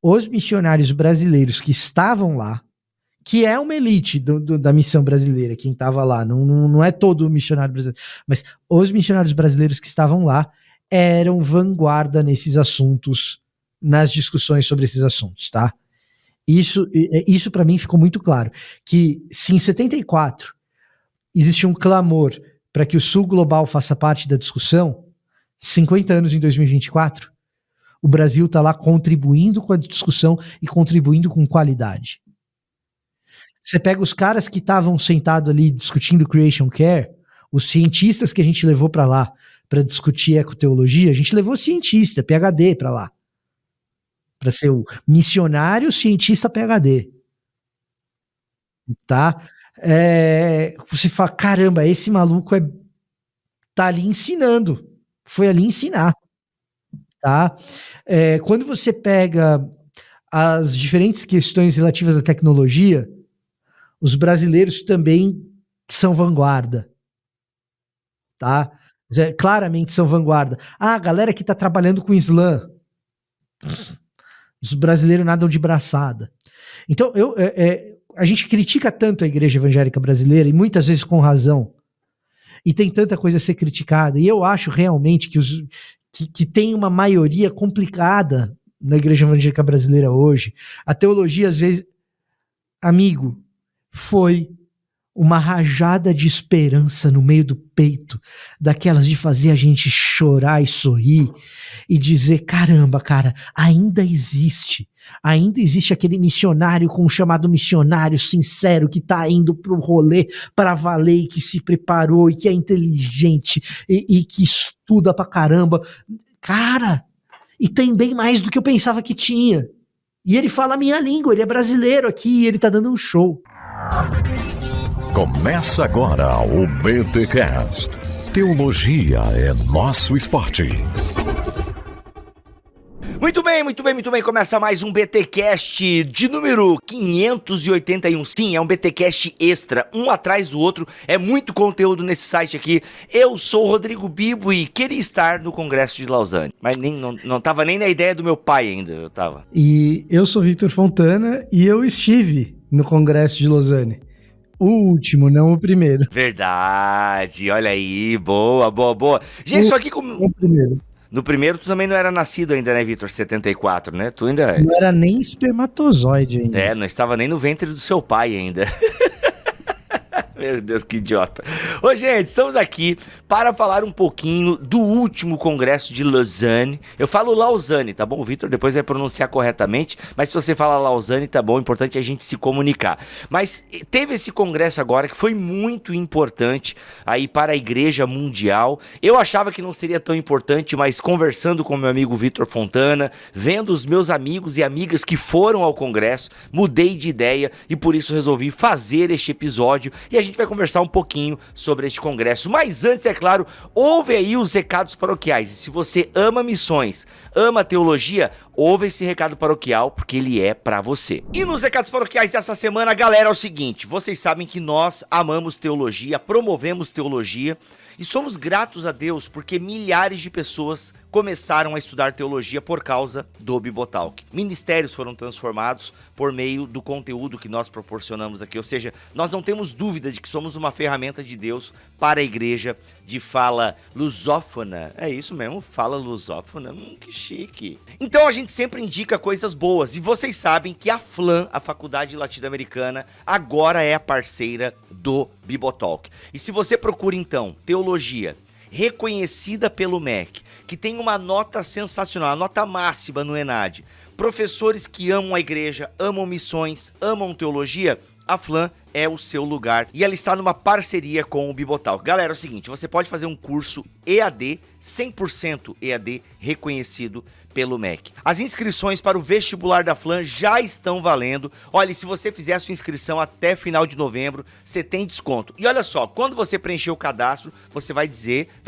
Os missionários brasileiros que estavam lá, que é uma elite da missão brasileira, quem estava lá, não é todo missionário brasileiro, mas os missionários brasileiros que estavam lá eram vanguarda nesses assuntos, nas discussões sobre esses assuntos, tá? Isso para mim ficou muito claro, que se em 74 existia um clamor para que o Sul Global faça parte da discussão, 50 anos em 2024, o Brasil está lá contribuindo com a discussão e contribuindo com qualidade. Você pega os caras que estavam sentados ali discutindo Creation Care, os cientistas que a gente levou para lá para discutir ecoteologia, a gente levou cientista, PhD para lá, para ser o missionário cientista PhD, tá? Você fala, caramba, esse maluco tá ali ensinando, foi ali ensinar, tá? Quando você pega as diferentes questões relativas à tecnologia, os brasileiros também são vanguarda, tá? Claramente são vanguarda. A galera que tá trabalhando com Islã, os brasileiros nadam de braçada. Então, a gente critica tanto a igreja evangélica brasileira, e muitas vezes com razão, e tem tanta coisa a ser criticada, e eu acho realmente que tem uma maioria complicada na igreja evangélica brasileira hoje. A teologia, às vezes, amigo, foi uma rajada de esperança no meio do peito, daquelas de fazer a gente chorar e sorrir, e dizer, caramba, cara, ainda existe aquele missionário com o chamado missionário sincero, que tá indo pro rolê para valer, e que se preparou, e que é inteligente, e que estuda pra caramba, cara, e tem bem mais do que eu pensava que tinha, e ele fala a minha língua, ele é brasileiro aqui, e ele tá dando um show. Começa agora o BTcast. Teologia é nosso esporte. Muito bem. Começa mais um BTcast de número 581. Sim, é um BTcast extra, um atrás do outro. É muito conteúdo nesse site aqui. Eu sou o Rodrigo Bibo e queria estar no Congresso de Lausanne, mas não tava nem na ideia do meu pai ainda, eu tava. E eu sou Victor Fontana e eu estive no Congresso de Lausanne. O último, não o primeiro. Verdade, olha aí, boa. Gente, só que como... O primeiro. No primeiro tu também não era nascido ainda, né, Victor? 74, né? Tu ainda... Não era nem espermatozoide ainda. Não estava nem no ventre do seu pai ainda. Meu Deus, que idiota. Ô, gente, estamos aqui para falar um pouquinho do último congresso de Lausanne. Eu falo Lausanne, tá bom? O Victor depois vai pronunciar corretamente, mas se você fala Lausanne, tá bom? O importante é a gente se comunicar. Mas teve esse congresso agora que foi muito importante aí para a igreja mundial. Eu achava que não seria tão importante, mas conversando com meu amigo Victor Fontana, vendo os meus amigos e amigas que foram ao congresso, mudei de ideia e por isso resolvi fazer este episódio e a gente vai conversar um pouquinho sobre este congresso. Mas antes, é claro, ouve aí os recados paroquiais. E se você ama missões, ama teologia, ouve esse recado paroquial, porque ele é pra você. E nos recados paroquiais dessa semana, galera, é o seguinte: vocês sabem que nós amamos teologia, promovemos teologia, e somos gratos a Deus porque milhares de pessoas começaram a estudar teologia por causa do Bibotalk. Ministérios foram transformados por meio do conteúdo que nós proporcionamos aqui. Ou seja, nós não temos dúvida de que somos uma ferramenta de Deus para a igreja de fala lusófona. É isso mesmo, fala lusófona. Que chique. Então a gente sempre indica coisas boas. E vocês sabem que a FLAM, a Faculdade Latino-Americana, agora é a parceira do Bibotalk. E se você procura então teologia reconhecida pelo MEC, que tem uma nota sensacional, a nota máxima no ENAD, professores que amam a igreja, amam missões, amam teologia, a FLAM é o seu lugar e ela está numa parceria com o Bibotalk. Galera, é o seguinte, você pode fazer um curso EAD, 100% EAD reconhecido pelo MEC. As inscrições para o vestibular da FLAM já estão valendo. Olha, se você fizer a sua inscrição até final de novembro, você tem desconto. E olha só, quando você preencher o cadastro, você vai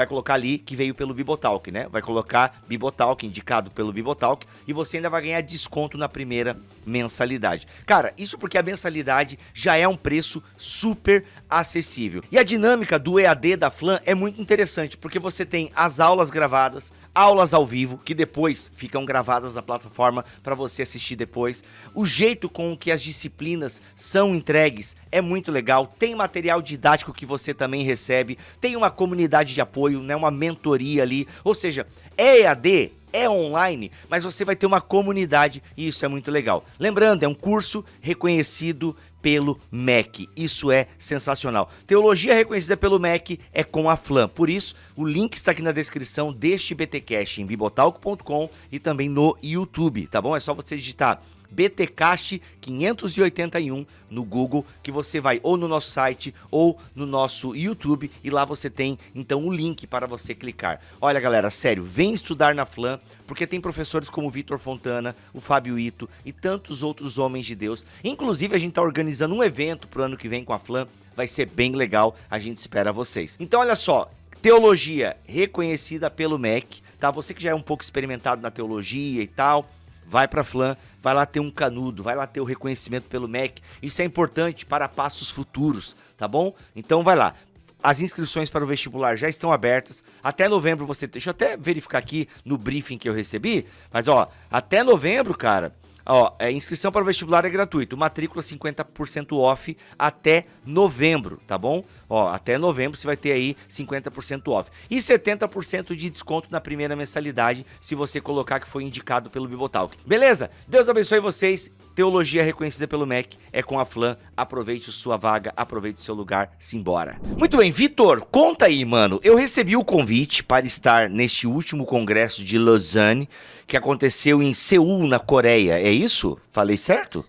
colocar ali que veio pelo Bibotalk, né? Vai colocar Bibotalk, indicado pelo Bibotalk, e você ainda vai ganhar desconto na primeira mensalidade. Cara, isso porque a mensalidade já é um preço super acessível. E a dinâmica do EAD da FLAM é muito interessante, porque você tem as aulas gravadas, aulas ao vivo, que depois ficam gravadas na plataforma para você assistir depois. O jeito com que as disciplinas são entregues é muito legal. Tem material didático que você também recebe. Tem uma comunidade de apoio, né, uma mentoria ali. Ou seja, é EAD, é online, mas você vai ter uma comunidade e isso é muito legal. Lembrando, é um curso reconhecido pelo MEC. Isso é sensacional. Teologia reconhecida pelo MEC é com a FLAM. Por isso, o link está aqui na descrição deste BTcast em bibotalco.com e também no YouTube, tá bom? É só você digitar BTcast 581 no Google, que você vai ou no nosso site ou no nosso YouTube, e lá você tem então o link para você clicar. Olha, galera, sério, vem estudar na FLAM, porque tem professores como o Vitor Fontana, o Fábio Ito e tantos outros homens de Deus. Inclusive, a gente está organizando um evento pro ano que vem com a FLAM, vai ser bem legal, a gente espera vocês. Então, olha só, teologia reconhecida pelo MEC, tá? Você que já é um pouco experimentado na teologia e tal, vai para a FLAM, vai lá ter um canudo, vai lá ter o reconhecimento pelo MEC. Isso é importante para passos futuros, tá bom? Então vai lá. As inscrições para o vestibular já estão abertas. Até novembro você... Deixa eu até verificar aqui no briefing que eu recebi. Mas, ó, até novembro, cara... Ó, inscrição para o vestibular é gratuito, matrícula 50% off até novembro, tá bom? Ó, até novembro você vai ter aí 50% off. E 70% de desconto na primeira mensalidade, se você colocar que foi indicado pelo Bibotalk. Beleza? Deus abençoe vocês. Teologia reconhecida pelo MEC é com a FLAM. Aproveite sua vaga, aproveite seu lugar, simbora. Muito bem, Vitor, conta aí, mano. Eu recebi o convite para estar neste último congresso de Lausanne, que aconteceu em Seul, na Coreia. É isso? Falei certo?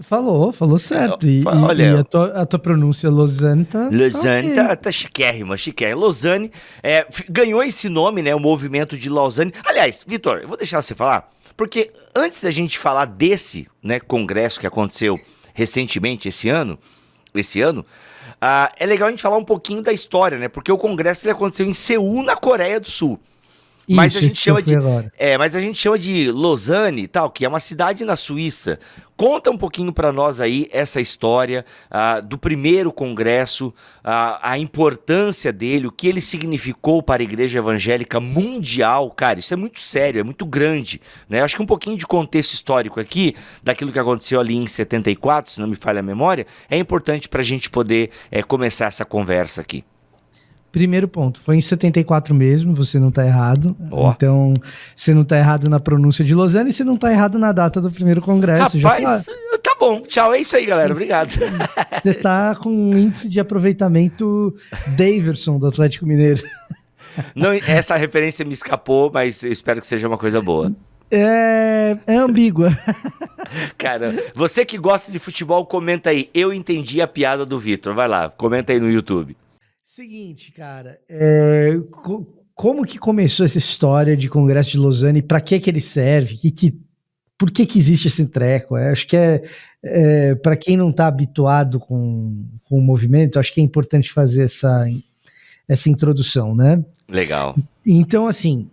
Falou certo. Olha, e a tua pronúncia Lausanne tá... Lausanne okay. tá chiquérrima. Lausanne ganhou esse nome, né? O movimento de Lausanne. Aliás, Vitor, eu vou deixar você falar, porque antes da gente falar desse, né, congresso que aconteceu recentemente esse ano, é legal a gente falar um pouquinho da história, né? Porque o congresso ele aconteceu em Seul, na Coreia do Sul. Mas a gente chama de Lausanne e tal, que é uma cidade na Suíça. Conta um pouquinho para nós aí essa história do primeiro congresso, a importância dele, o que ele significou para a igreja evangélica mundial. Cara, isso é muito sério, é muito grande, né? Acho que um pouquinho de contexto histórico aqui, daquilo que aconteceu ali em 74, se não me falha a memória, é importante para a gente poder começar essa conversa aqui. Primeiro ponto, foi em 74 mesmo, você não tá errado. Oh. Então, você não tá errado na pronúncia de Lausanne e você não tá errado na data do primeiro congresso. Rapaz, tá bom. Tchau, é isso aí, galera. Obrigado. Você tá com um índice de aproveitamento Daverson do Atlético Mineiro. Não, essa referência me escapou, mas eu espero que seja uma coisa boa. É ambígua. Cara, você que gosta de futebol, comenta aí. Eu entendi a piada do Vitor. Vai lá, comenta aí no YouTube. Seguinte, cara, como que começou essa história de Congresso de Lausanne? Para que ele serve? Por que existe esse treco? Acho que para quem não está habituado com o movimento, acho que é importante fazer essa introdução, né? Legal. Então, assim,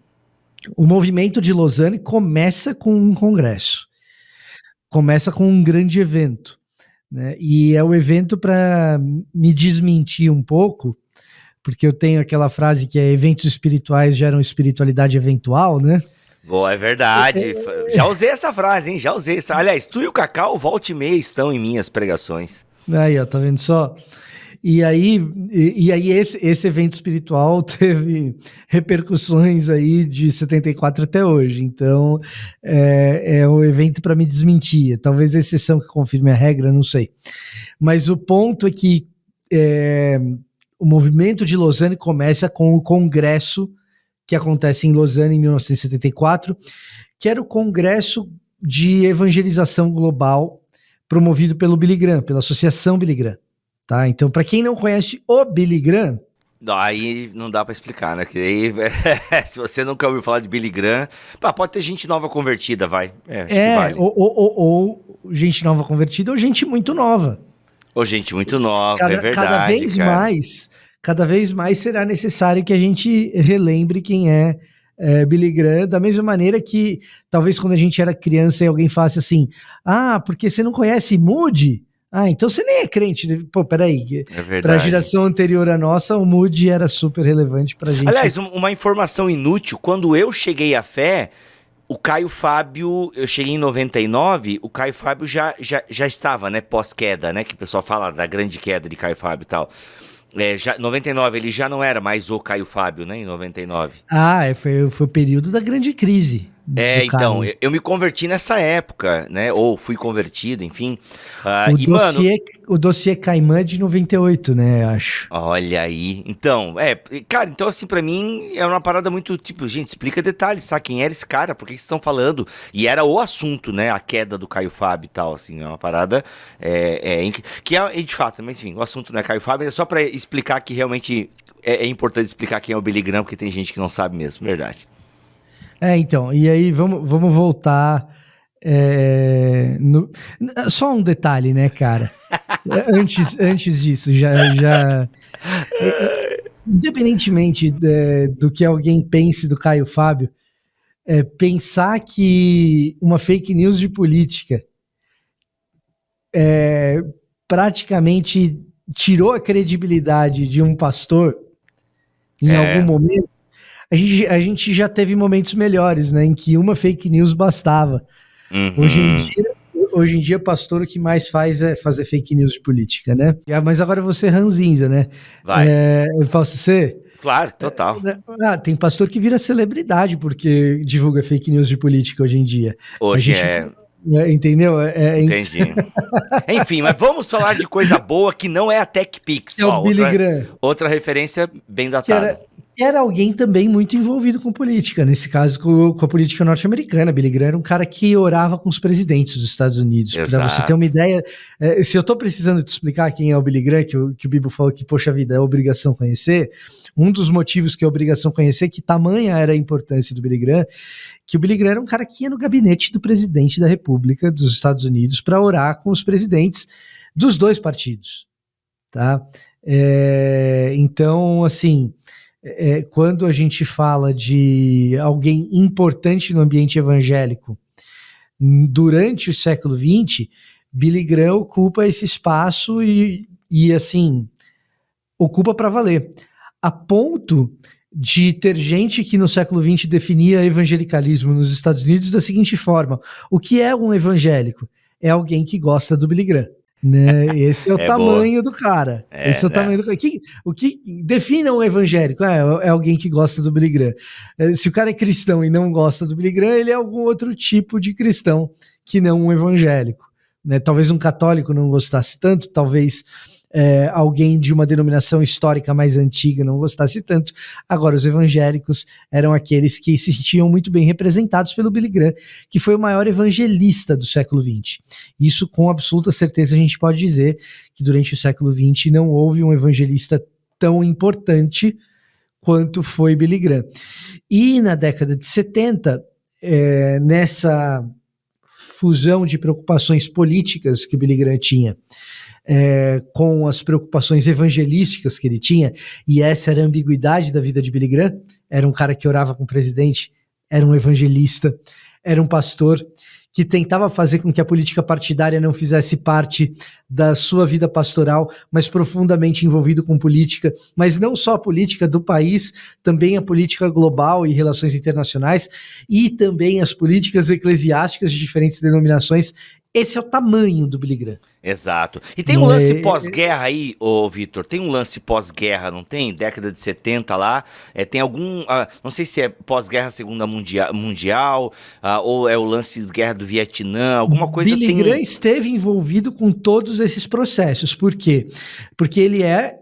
o movimento de Lausanne começa com um congresso, começa com um grande evento, né? E é o evento para me desmentir um pouco, porque eu tenho aquela frase que é eventos espirituais geram espiritualidade eventual, né? Boa, é verdade. Já usei essa frase, hein? Já usei essa. Aliás, tu e o Cacau, volta e meia, estão em minhas pregações. Aí, ó, tá vendo só? E aí esse evento espiritual teve repercussões aí de 74 até hoje. Então, é um evento para me desmentir. Talvez a exceção que confirme a regra, não sei. Mas o ponto é que o movimento de Lausanne começa com o congresso que acontece em Lausanne em 1974, que era o congresso de evangelização global promovido pelo Billy Graham, pela Associação Billy Graham, tá? Então, para quem não conhece o Billy Graham... Aí não dá para explicar, né? Que aí, se você nunca ouviu falar de Billy Graham, pode ter gente nova convertida, vai. Acho que vale. ou gente nova convertida ou gente muito nova. Ou gente muito nova, é verdade. Cada vez mais será necessário que a gente relembre quem é Billy Graham, da mesma maneira que talvez quando a gente era criança e alguém falasse assim, porque você não conhece Moody? Ah, então você nem é crente. Pô, peraí. É verdade. Pra geração anterior à nossa, o Moody era super relevante pra gente. Aliás, uma informação inútil, quando eu cheguei à fé, o Caio Fábio, eu cheguei em 99, o Caio Fábio já estava, né, pós-queda, né, que o pessoal fala da grande queda de Caio Fábio e tal. 99, ele já não era mais o Caio Fábio, né, em 99. Foi o período da grande crise. Então, eu me converti nessa época, né, ou fui convertido, enfim. O dossiê Caimã de 98, né, acho. Olha aí. Então, cara, então assim, pra mim é uma parada muito, tipo, gente, explica detalhes, sabe? Quem era esse cara? Por que vocês estão falando? E era o assunto, né? A queda do Caio Fábio e tal, assim, é uma parada que é, de fato, mas enfim, o assunto não é Caio Fábio, é só pra explicar que realmente é importante explicar quem é o Billy Graham, porque tem gente que não sabe mesmo, verdade. Então, e aí vamos voltar. Só um detalhe, né, cara? Antes disso, independentemente do que alguém pense do Caio Fábio, pensar que uma fake news de política praticamente tirou a credibilidade de um pastor em algum momento. A gente já teve momentos melhores, né? Em que uma fake news bastava. Uhum. Hoje em dia, pastor, o que mais faz é fazer fake news de política, né? Mas agora eu vou ser ranzinza, né? Vai. Eu posso ser? Claro, total. Tem pastor que vira celebridade porque divulga fake news de política hoje em dia. Hoje entendeu? Entendi. Enfim, mas vamos falar de coisa boa que não é a TechPix. É o Billy Graham. Outra referência bem datada. Era alguém também muito envolvido com política, nesse caso com a política norte-americana. Billy Graham era um cara que orava com os presidentes dos Estados Unidos. Para você ter uma ideia, se eu tô precisando te explicar quem é o Billy Graham, que o Bibo falou que, poxa vida, é obrigação conhecer, um dos motivos que é obrigação conhecer, que tamanha era a importância do Billy Graham, que o Billy Graham era um cara que ia no gabinete do presidente da República dos Estados Unidos para orar com os presidentes dos dois partidos, tá? Então, assim... quando a gente fala de alguém importante no ambiente evangélico durante o século XX, Billy Graham ocupa esse espaço e assim, ocupa para valer. A ponto de ter gente que no século XX definia evangelicalismo nos Estados Unidos da seguinte forma: o que é um evangélico? É alguém que gosta do Billy Graham. Né? Esse é o tamanho do cara. Esse é o tamanho do cara. O que define um evangélico? É alguém que gosta do Billy Graham. Se o cara é cristão e não gosta do Billy Graham, ele é algum outro tipo de cristão que não um evangélico. Né? Talvez um católico não gostasse tanto, talvez alguém de uma denominação histórica mais antiga não gostasse tanto. Agora, os evangélicos eram aqueles que se sentiam muito bem representados pelo Billy Graham, que foi o maior evangelista do século XX. Isso, com absoluta certeza, a gente pode dizer que durante o século XX não houve um evangelista tão importante quanto foi Billy Graham. E na década de 70, nessa fusão de preocupações políticas que Billy Graham tinha, com as preocupações evangelísticas que ele tinha, e essa era a ambiguidade da vida de Billy Graham. Era um cara que orava com o presidente, era um evangelista, era um pastor que tentava fazer com que a política partidária não fizesse parte da sua vida pastoral, mas profundamente envolvido com política, mas não só a política do país, também a política global e relações internacionais, e também as políticas eclesiásticas de diferentes denominações. Esse é o tamanho do Billy Graham. Exato. E tem um lance pós-guerra aí, ô Vitor, tem um lance pós-guerra, não tem? Década de 70 lá, tem algum, não sei se é pós-guerra Segunda Mundial, ou é o lance de guerra do Vietnã, alguma coisa Billy Graham esteve envolvido com todos esses processos. Por quê? Porque ele é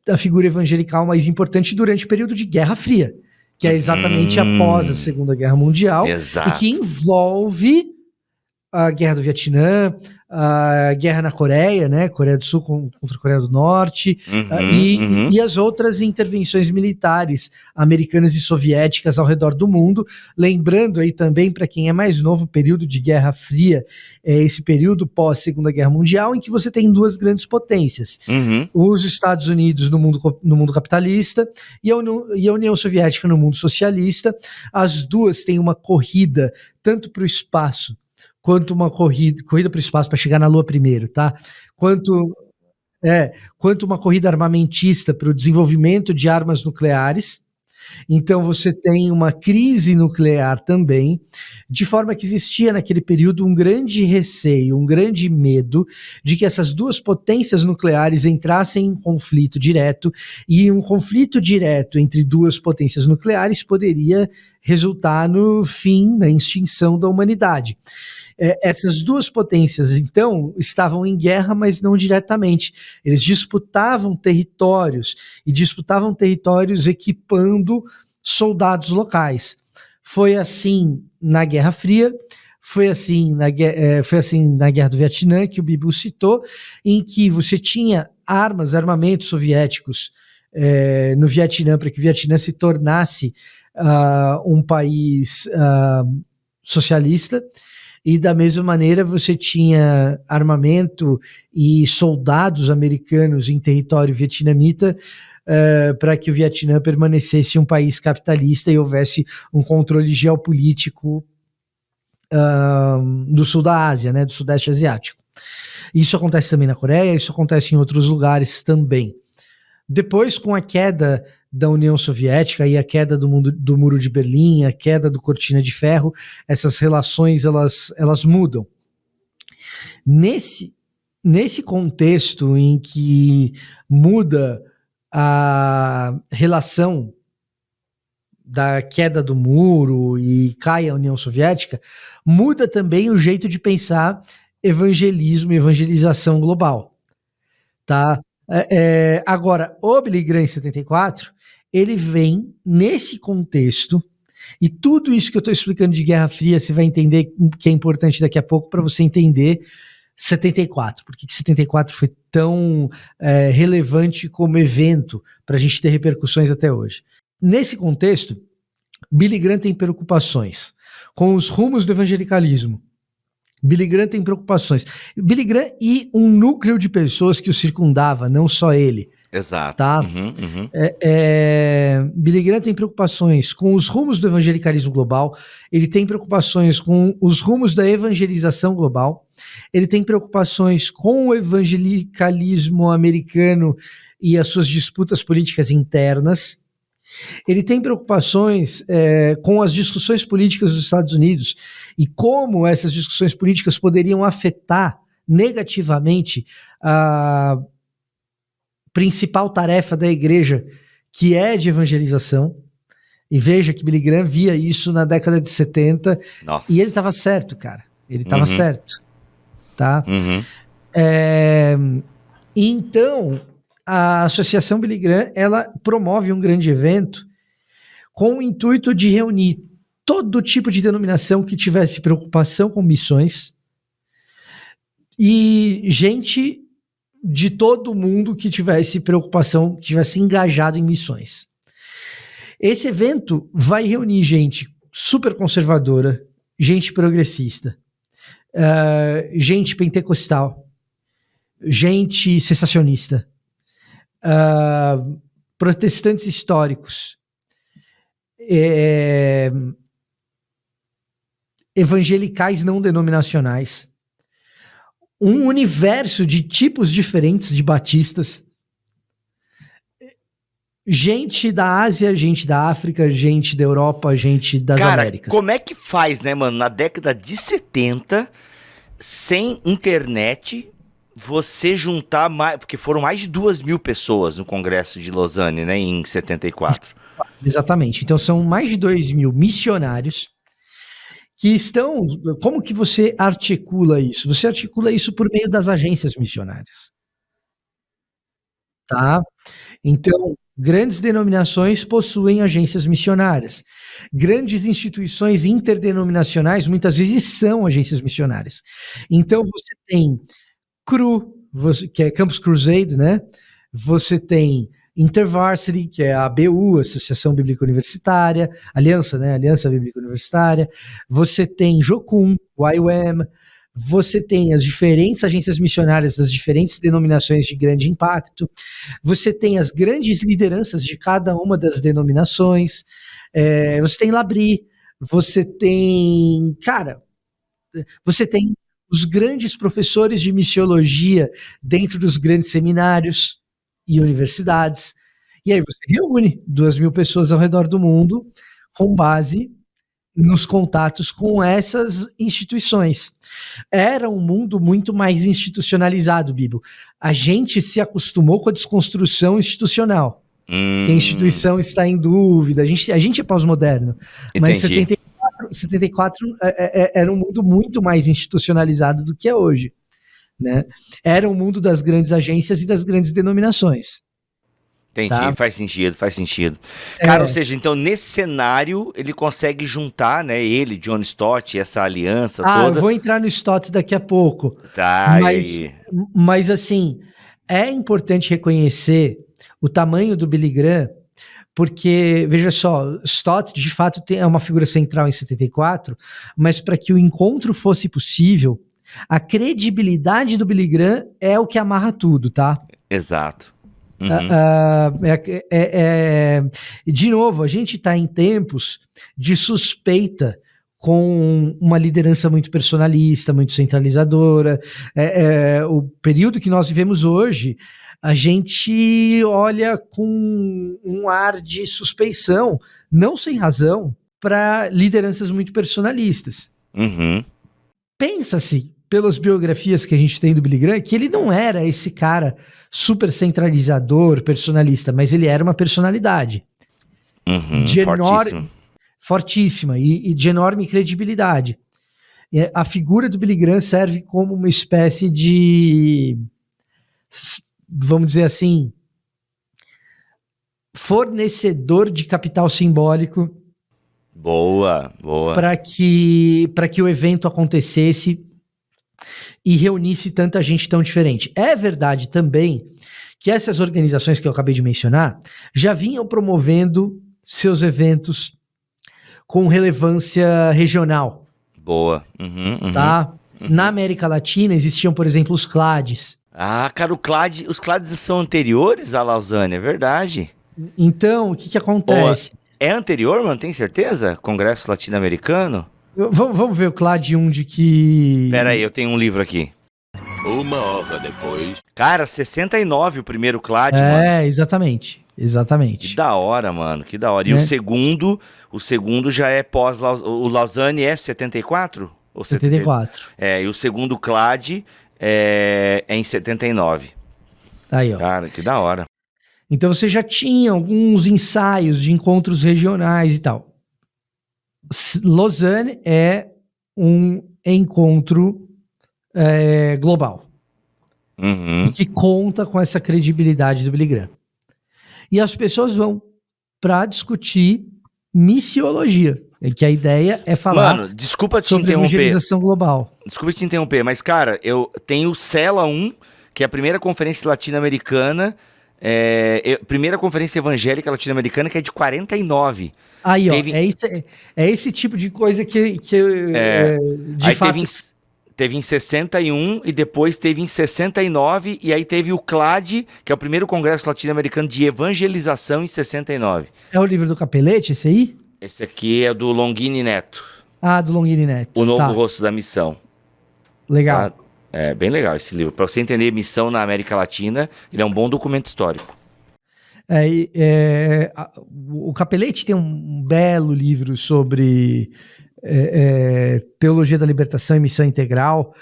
a figura evangelical mais importante durante o período de Guerra Fria, que é exatamente após a Segunda Guerra Mundial. Exato. E que envolve a Guerra do Vietnã, a guerra na Coreia, né? Coreia do Sul contra a Coreia do Norte, e as outras intervenções militares americanas e soviéticas ao redor do mundo. Lembrando aí também, para quem é mais novo, o período de Guerra Fria, esse período pós-Segunda Guerra Mundial, em que você tem duas grandes potências. Os Estados Unidos no mundo capitalista e a União Soviética no mundo socialista. As duas têm uma corrida tanto para o espaço quanto uma corrida para o espaço para chegar na Lua primeiro, tá? Quanto uma corrida armamentista para o desenvolvimento de armas nucleares. Então você tem uma crise nuclear também, de forma que existia naquele período um grande receio, um grande medo de que essas duas potências nucleares entrassem em conflito direto, e um conflito direto entre duas potências nucleares poderia resultar no fim, na extinção da humanidade. Essas duas potências, então, estavam em guerra, mas não diretamente. Eles disputavam territórios, e disputavam territórios equipando soldados locais. Foi assim na Guerra Fria, foi assim na Guerra do Vietnã, que o Bibu citou, em que você tinha armamentos soviéticos no Vietnã, para que o Vietnã se tornasse um país socialista. E da mesma maneira você tinha armamento e soldados americanos em território vietnamita para que o Vietnã permanecesse um país capitalista e houvesse um controle geopolítico do sul da Ásia, né, do Sudeste Asiático. Isso acontece também na Coreia, isso acontece em outros lugares também. Depois, com a queda da União Soviética e a queda do Muro de Berlim, a queda do Cortina de Ferro, essas relações elas mudam. Nesse contexto em que muda a relação da queda do muro e cai a União Soviética, muda também o jeito de pensar evangelismo e evangelização global, tá? Agora, o Billy Graham em 74, ele vem nesse contexto, e tudo isso que eu estou explicando de Guerra Fria, você vai entender que é importante daqui a pouco para você entender 74, porque 74 foi tão relevante como evento para a gente ter repercussões até hoje. Nesse contexto, Billy Graham tem preocupações com os rumos do evangelicalismo. Billy Graham tem preocupações. Billy Graham e um núcleo de pessoas que o circundava, não só ele. Exato. Tá? Billy Graham tem preocupações com os rumos do evangelicalismo global, ele tem preocupações com os rumos da evangelização global, ele tem preocupações com o evangelicalismo americano e as suas disputas políticas internas. Ele tem preocupações com as discussões políticas dos Estados Unidos e como essas discussões políticas poderiam afetar negativamente a principal tarefa da igreja, que é de evangelização. E veja que Billy Graham via isso na década de 70. Nossa. E ele estava certo, cara. Ele estava certo. Tá? Então, a Associação Billy Graham, ela promove um grande evento com o intuito de reunir todo tipo de denominação que tivesse preocupação com missões e gente de todo mundo que tivesse preocupação, que tivesse engajado em missões. Esse evento vai reunir gente super conservadora, gente progressista, gente pentecostal, gente sensacionista, protestantes históricos, evangelicais não denominacionais, um universo de tipos diferentes de batistas, gente da Ásia, gente da África, gente da Europa, gente das Américas. Como é que faz, né, mano, na década de 70, sem internet, você juntar mais, porque foram mais de 2.000 pessoas no Congresso de Lausanne, né, em 74. Exatamente, então são mais de 2.000 missionários que estão... Como que você articula isso? Você articula isso por meio das agências missionárias. Tá? Então, grandes denominações possuem agências missionárias. Grandes instituições interdenominacionais muitas vezes são agências missionárias. Então, você tem CRU, que é Campus Crusade, né? Você tem InterVarsity, que é a ABU, Associação Bíblica Universitária, Aliança, né? Aliança Bíblica Universitária. Você tem Jocum, YWAM. Você tem as diferentes agências missionárias das diferentes denominações de grande impacto. Você tem as grandes lideranças de cada uma das denominações. Você tem Labri. Você tem... Cara, Você tem os grandes professores de missiologia dentro dos grandes seminários e universidades. E aí você reúne 2.000 pessoas ao redor do mundo com base nos contatos com essas instituições. Era um mundo muito mais institucionalizado, Bibo. A gente se acostumou com a desconstrução institucional. Que a instituição está em dúvida. A gente é pós-moderno. Mas 74 era um mundo muito mais institucionalizado do que é hoje, né? Era um mundo das grandes agências e das grandes denominações. Entendi, tá? Faz sentido. Cara, ou seja, então nesse cenário ele consegue juntar, né, ele, John Stott, essa aliança toda. Eu vou entrar no Stott daqui a pouco. Tá, mas assim, é importante reconhecer o tamanho do Billy Graham, porque, veja só, Stott de fato é uma figura central em 74, mas para que o encontro fosse possível, a credibilidade do Billy Graham é o que amarra tudo, tá? Exato. De novo, a gente está em tempos de suspeita com uma liderança muito personalista, muito centralizadora. O período que nós vivemos hoje, a gente olha com um ar de suspeição, não sem razão, para lideranças muito personalistas. Pensa-se, pelas biografias que a gente tem do Billy Graham, que ele não era esse cara super centralizador, personalista, mas ele era uma personalidade fortíssima e de enorme credibilidade. A figura do Billy Graham serve como uma espécie de, vamos dizer assim, fornecedor de capital simbólico. Boa. Para que o evento acontecesse e reunisse tanta gente tão diferente. É verdade também que essas organizações que eu acabei de mencionar já vinham promovendo seus eventos com relevância regional. Boa. Tá? Na América Latina existiam, por exemplo, os CLADs. Cara, os CLADs são anteriores à Lausanne, é verdade. Então, o que acontece? É anterior, mano? Tem certeza? Congresso Latino-Americano? Vamos ver o CLAD 1 de que... Pera aí, eu tenho um livro aqui. 1 hora depois. Cara, 69 o primeiro CLAD, mano. Exatamente. Que da hora, mano, que da hora. E o segundo já é o Lausanne é 74? Ou 74. E o segundo CLAD é em 79. Aí, ó. Cara, que da hora. Então você já tinha alguns ensaios de encontros regionais e tal. Lausanne é um encontro global. E que conta com essa credibilidade do Billy Graham. E as pessoas vão para discutir missiologia, que a ideia é falar. Mano, desculpa te sobre interromper. Evangelização global. Desculpa te interromper, mas cara, eu tenho o CELA 1, que é a primeira conferência latino-americana, primeira conferência evangélica latino-americana, que é de 49. Aí, ó, é esse tipo de coisa que de fato... Teve em 61 e depois teve em 69 e aí teve o CLAD, que é o primeiro Congresso Latino-Americano de Evangelização em 69. É o livro do Capelete, esse aí? Esse aqui é do Longini Neto. Do Longini Neto. O Novo Rosto da Missão. Legal. Tá? É bem legal esse livro. Para você entender missão na América Latina, ele é um bom documento histórico. O Capelete tem um belo livro sobre teologia da libertação e missão integral,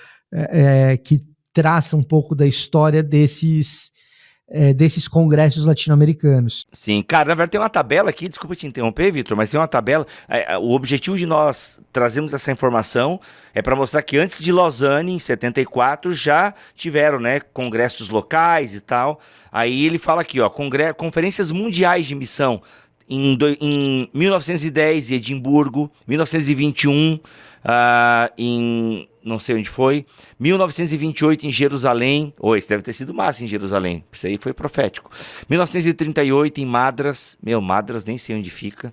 que traça um pouco da história desses congressos latino-americanos. Sim, cara, na verdade tem uma tabela aqui, desculpa te interromper, Vitor, mas tem uma tabela, o objetivo de nós trazermos essa informação é para mostrar que antes de Lausanne, em 74, já tiveram, né, congressos locais e tal. Aí ele fala aqui, ó, conferências mundiais de missão, em 1910 em Edimburgo, 1921 em não sei onde foi, 1928 em Jerusalém, esse deve ter sido massa em Jerusalém, isso aí foi profético, 1938 em Madras, Madras nem sei onde fica,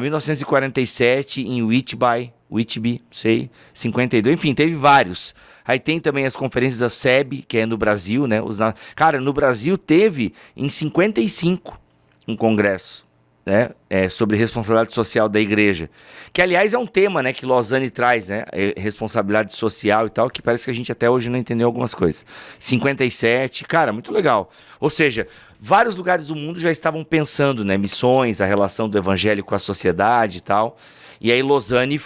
1947 em Whitby, não sei, 52, enfim, teve vários. Aí tem também as conferências da SEB, que é no Brasil, né, cara, no Brasil teve em 55 um congresso né, sobre responsabilidade social da igreja. Que, aliás, é um tema, né, que Lausanne traz, né, responsabilidade social e tal, que parece que a gente até hoje não entendeu algumas coisas. 57, cara, muito legal. Ou seja, vários lugares do mundo já estavam pensando, né, missões, a relação do evangelho com a sociedade e tal. E aí Lausanne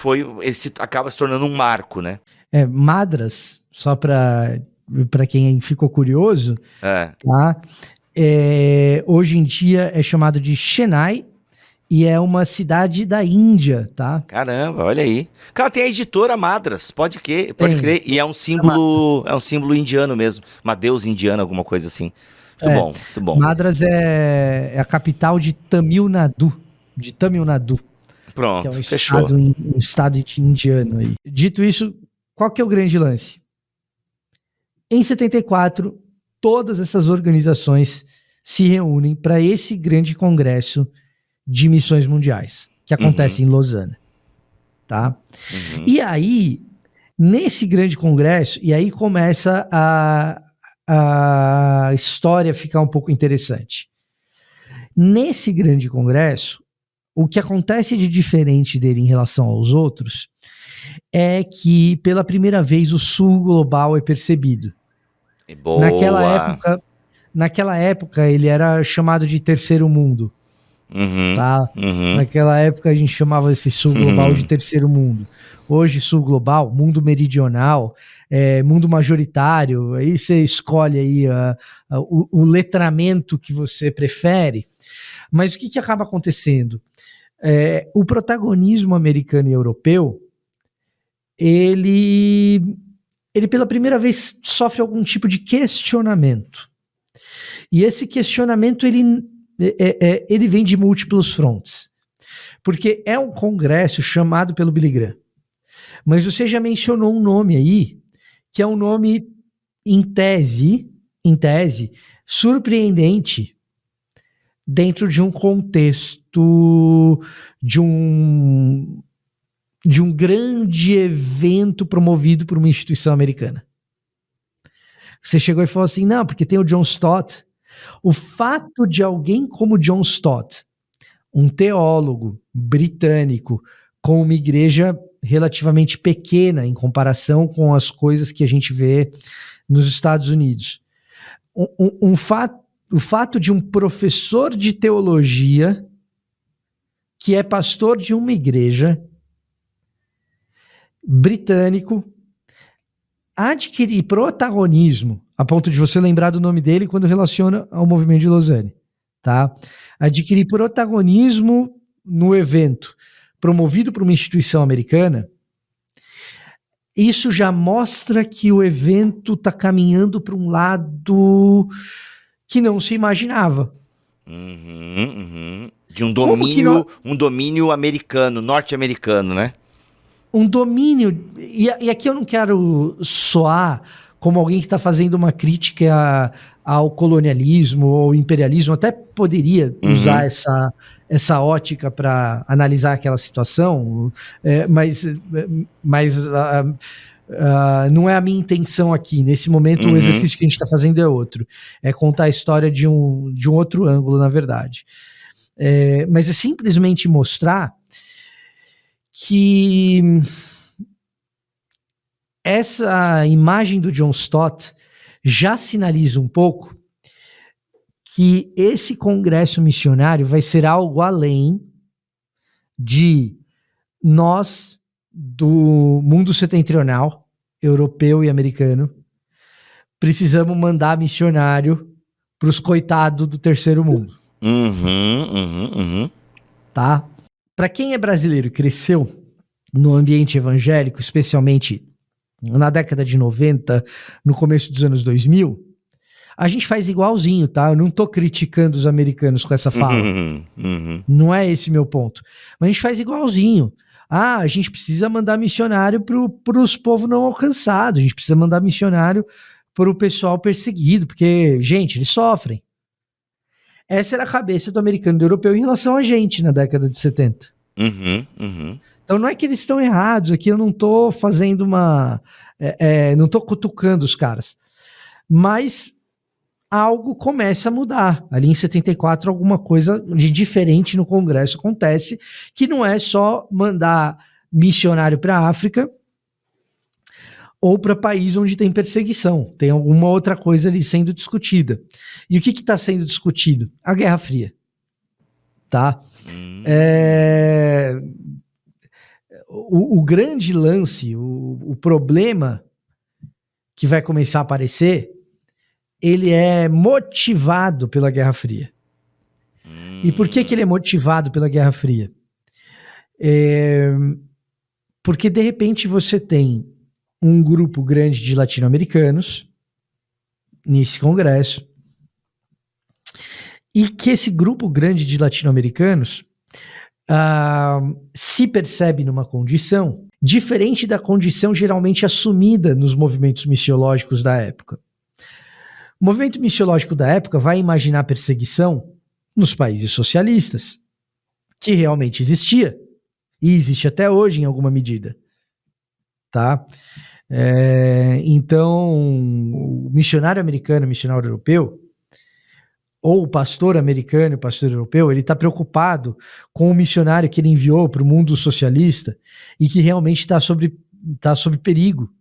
acaba se tornando um marco, né? Madras, só para quem ficou curioso, tá? Hoje em dia é chamado de Chennai e é uma cidade da Índia, tá? Caramba, olha aí. Cara, tem a editora Madras, pode crer. E é um símbolo indiano mesmo, uma deusa indiana, alguma coisa assim. Muito bom, muito bom. Madras é a capital de Tamil Nadu, Pronto, que é um fechou. estado indiano aí. Dito isso, qual que é o grande lance? Em 74, todas essas organizações se reúnem para esse grande congresso de missões mundiais, que acontece em Lausanne, tá? E aí, nesse grande congresso, e aí começa a história ficar um pouco interessante. Nesse grande congresso, o que acontece de diferente dele em relação aos outros é que, pela primeira vez, o sul global é percebido. Boa. Naquela época, ele era chamado de terceiro mundo. Tá? Naquela época, a gente chamava esse sul global de terceiro mundo. Hoje, sul global, mundo meridional, mundo majoritário, aí você escolhe aí o letramento que você prefere. Mas o que acaba acontecendo? O protagonismo americano e europeu, ele pela primeira vez sofre algum tipo de questionamento. E esse questionamento, ele vem de múltiplos frontes. Porque é um congresso chamado pelo Billy Graham. Mas você já mencionou um nome aí, que é um nome, em tese, surpreendente, dentro de um contexto de um grande evento promovido por uma instituição americana. Você chegou e falou assim, não, porque tem o John Stott. O fato de alguém como John Stott, um teólogo britânico, com uma igreja relativamente pequena em comparação com as coisas que a gente vê nos Estados Unidos. O fato de um professor de teologia, que é pastor de uma igreja, britânico, adquirir protagonismo, a ponto de você lembrar do nome dele quando relaciona ao movimento de Lausanne, tá? Adquirir protagonismo no evento promovido por uma instituição americana, isso já mostra que o evento está caminhando para um lado que não se imaginava. De um domínio americano, norte-americano, né? Um domínio, e aqui eu não quero soar como alguém que está fazendo uma crítica ao colonialismo ou imperialismo, até poderia usar essa ótica para analisar aquela situação, mas não é a minha intenção aqui. Nesse momento, o exercício que a gente está fazendo é outro. É contar a história de um outro ângulo, na verdade. Mas é simplesmente mostrar que essa imagem do John Stott já sinaliza um pouco que esse congresso missionário vai ser algo além de nós, do mundo setentrional, europeu e americano, precisamos mandar missionário para os coitados do terceiro mundo. Tá? Para quem é brasileiro e cresceu no ambiente evangélico, especialmente na década de 90, no começo dos anos 2000, a gente faz igualzinho, tá? Eu não tô criticando os americanos com essa fala. Não é esse meu ponto. Mas a gente faz igualzinho. A gente precisa mandar missionário pros povos não alcançados. A gente precisa mandar missionário pro pessoal perseguido, porque, gente, eles sofrem. Essa era a cabeça do americano e do europeu em relação a gente na década de 70. Então não é que eles estão errados, aqui eu não tô fazendo não tô cutucando os caras, mas algo começa a mudar. Ali em 74, alguma coisa de diferente no Congresso acontece, que não é só mandar missionário para a África ou para país onde tem perseguição. Tem alguma outra coisa ali sendo discutida. E o que está sendo discutido? A Guerra Fria. Tá? O grande lance, o problema que vai começar a aparecer, ele é motivado pela Guerra Fria. E por que ele é motivado pela Guerra Fria? Porque de repente você tem um grupo grande de latino-americanos nesse congresso, e que esse grupo grande de latino-americanos se percebe numa condição diferente da condição geralmente assumida nos movimentos missiológicos da época. O movimento missiológico da época vai imaginar perseguição nos países socialistas, que realmente existia, e existe até hoje em alguma medida. Tá? Então, o missionário americano, o missionário europeu, ou o pastor americano e o pastor europeu, ele está preocupado com o missionário que ele enviou para o mundo socialista e que realmente está sob perigo.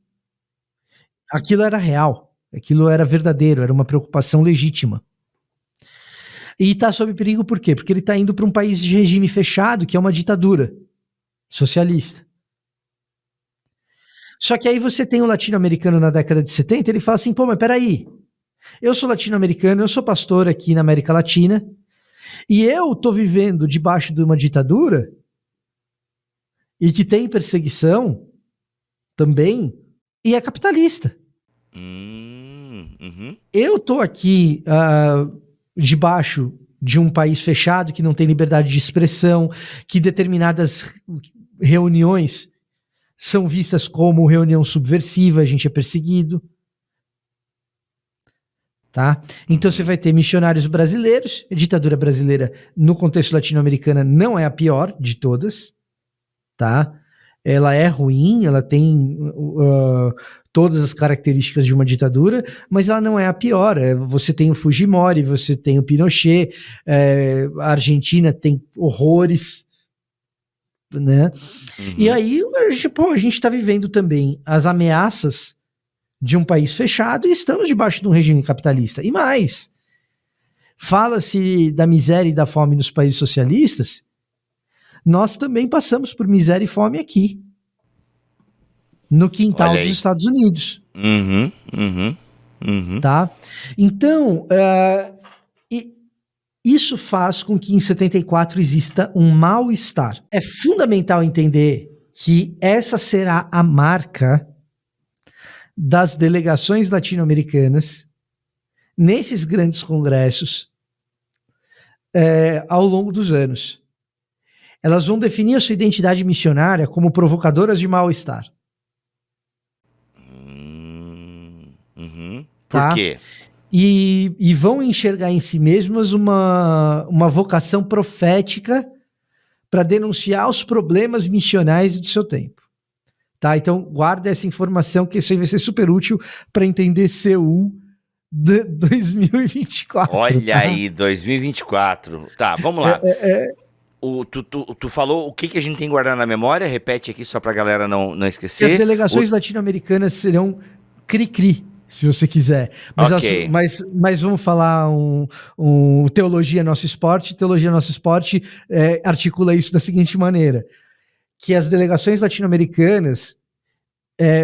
Aquilo era real, aquilo era verdadeiro, era uma preocupação legítima. E está sob perigo por quê? Porque ele está indo para um país de regime fechado, que é uma ditadura socialista. Só que aí você tem um latino-americano na década de 70, ele fala assim, pô, mas peraí, eu sou latino-americano, eu sou pastor aqui na América Latina, e eu tô vivendo debaixo de uma ditadura, e que tem perseguição também, e é capitalista. Eu tô aqui debaixo de um país fechado, que não tem liberdade de expressão, que determinadas reuniões são vistas como reunião subversiva, a gente é perseguido. Tá? Então você vai ter missionários brasileiros, a ditadura brasileira no contexto latino-americano não é a pior de todas, tá? Ela é ruim, ela tem todas as características de uma ditadura, mas ela não é a pior. Você tem o Fujimori, você tem o Pinochet, a Argentina tem horrores, né? E aí a gente está vivendo também as ameaças de um país fechado e estamos debaixo de um regime capitalista. E mais, fala-se da miséria e da fome nos países socialistas, nós também passamos por miséria e fome aqui, no quintal dos Estados Unidos. Tá? Então, isso faz com que em 74 exista um mal-estar. É fundamental entender que essa será a marca das delegações latino-americanas nesses grandes congressos ao longo dos anos. Elas vão definir a sua identidade missionária como provocadoras de mal-estar. Por quê? E vão enxergar em si mesmas uma vocação profética para denunciar os problemas missionais do seu tempo. Tá? Então guarda essa informação, que isso aí vai ser super útil para entender CU de 2024. Olha tá? aí, 2024. Tá, vamos lá. Tu falou o que a gente tem que guardar na memória? Repete aqui só pra galera não esquecer. Que as delegações latino-americanas serão cri-cri, se você quiser. Mas vamos falar Teologia Nosso Esporte. Teologia Nosso Esporte articula isso da seguinte maneira: que as delegações latino-americanas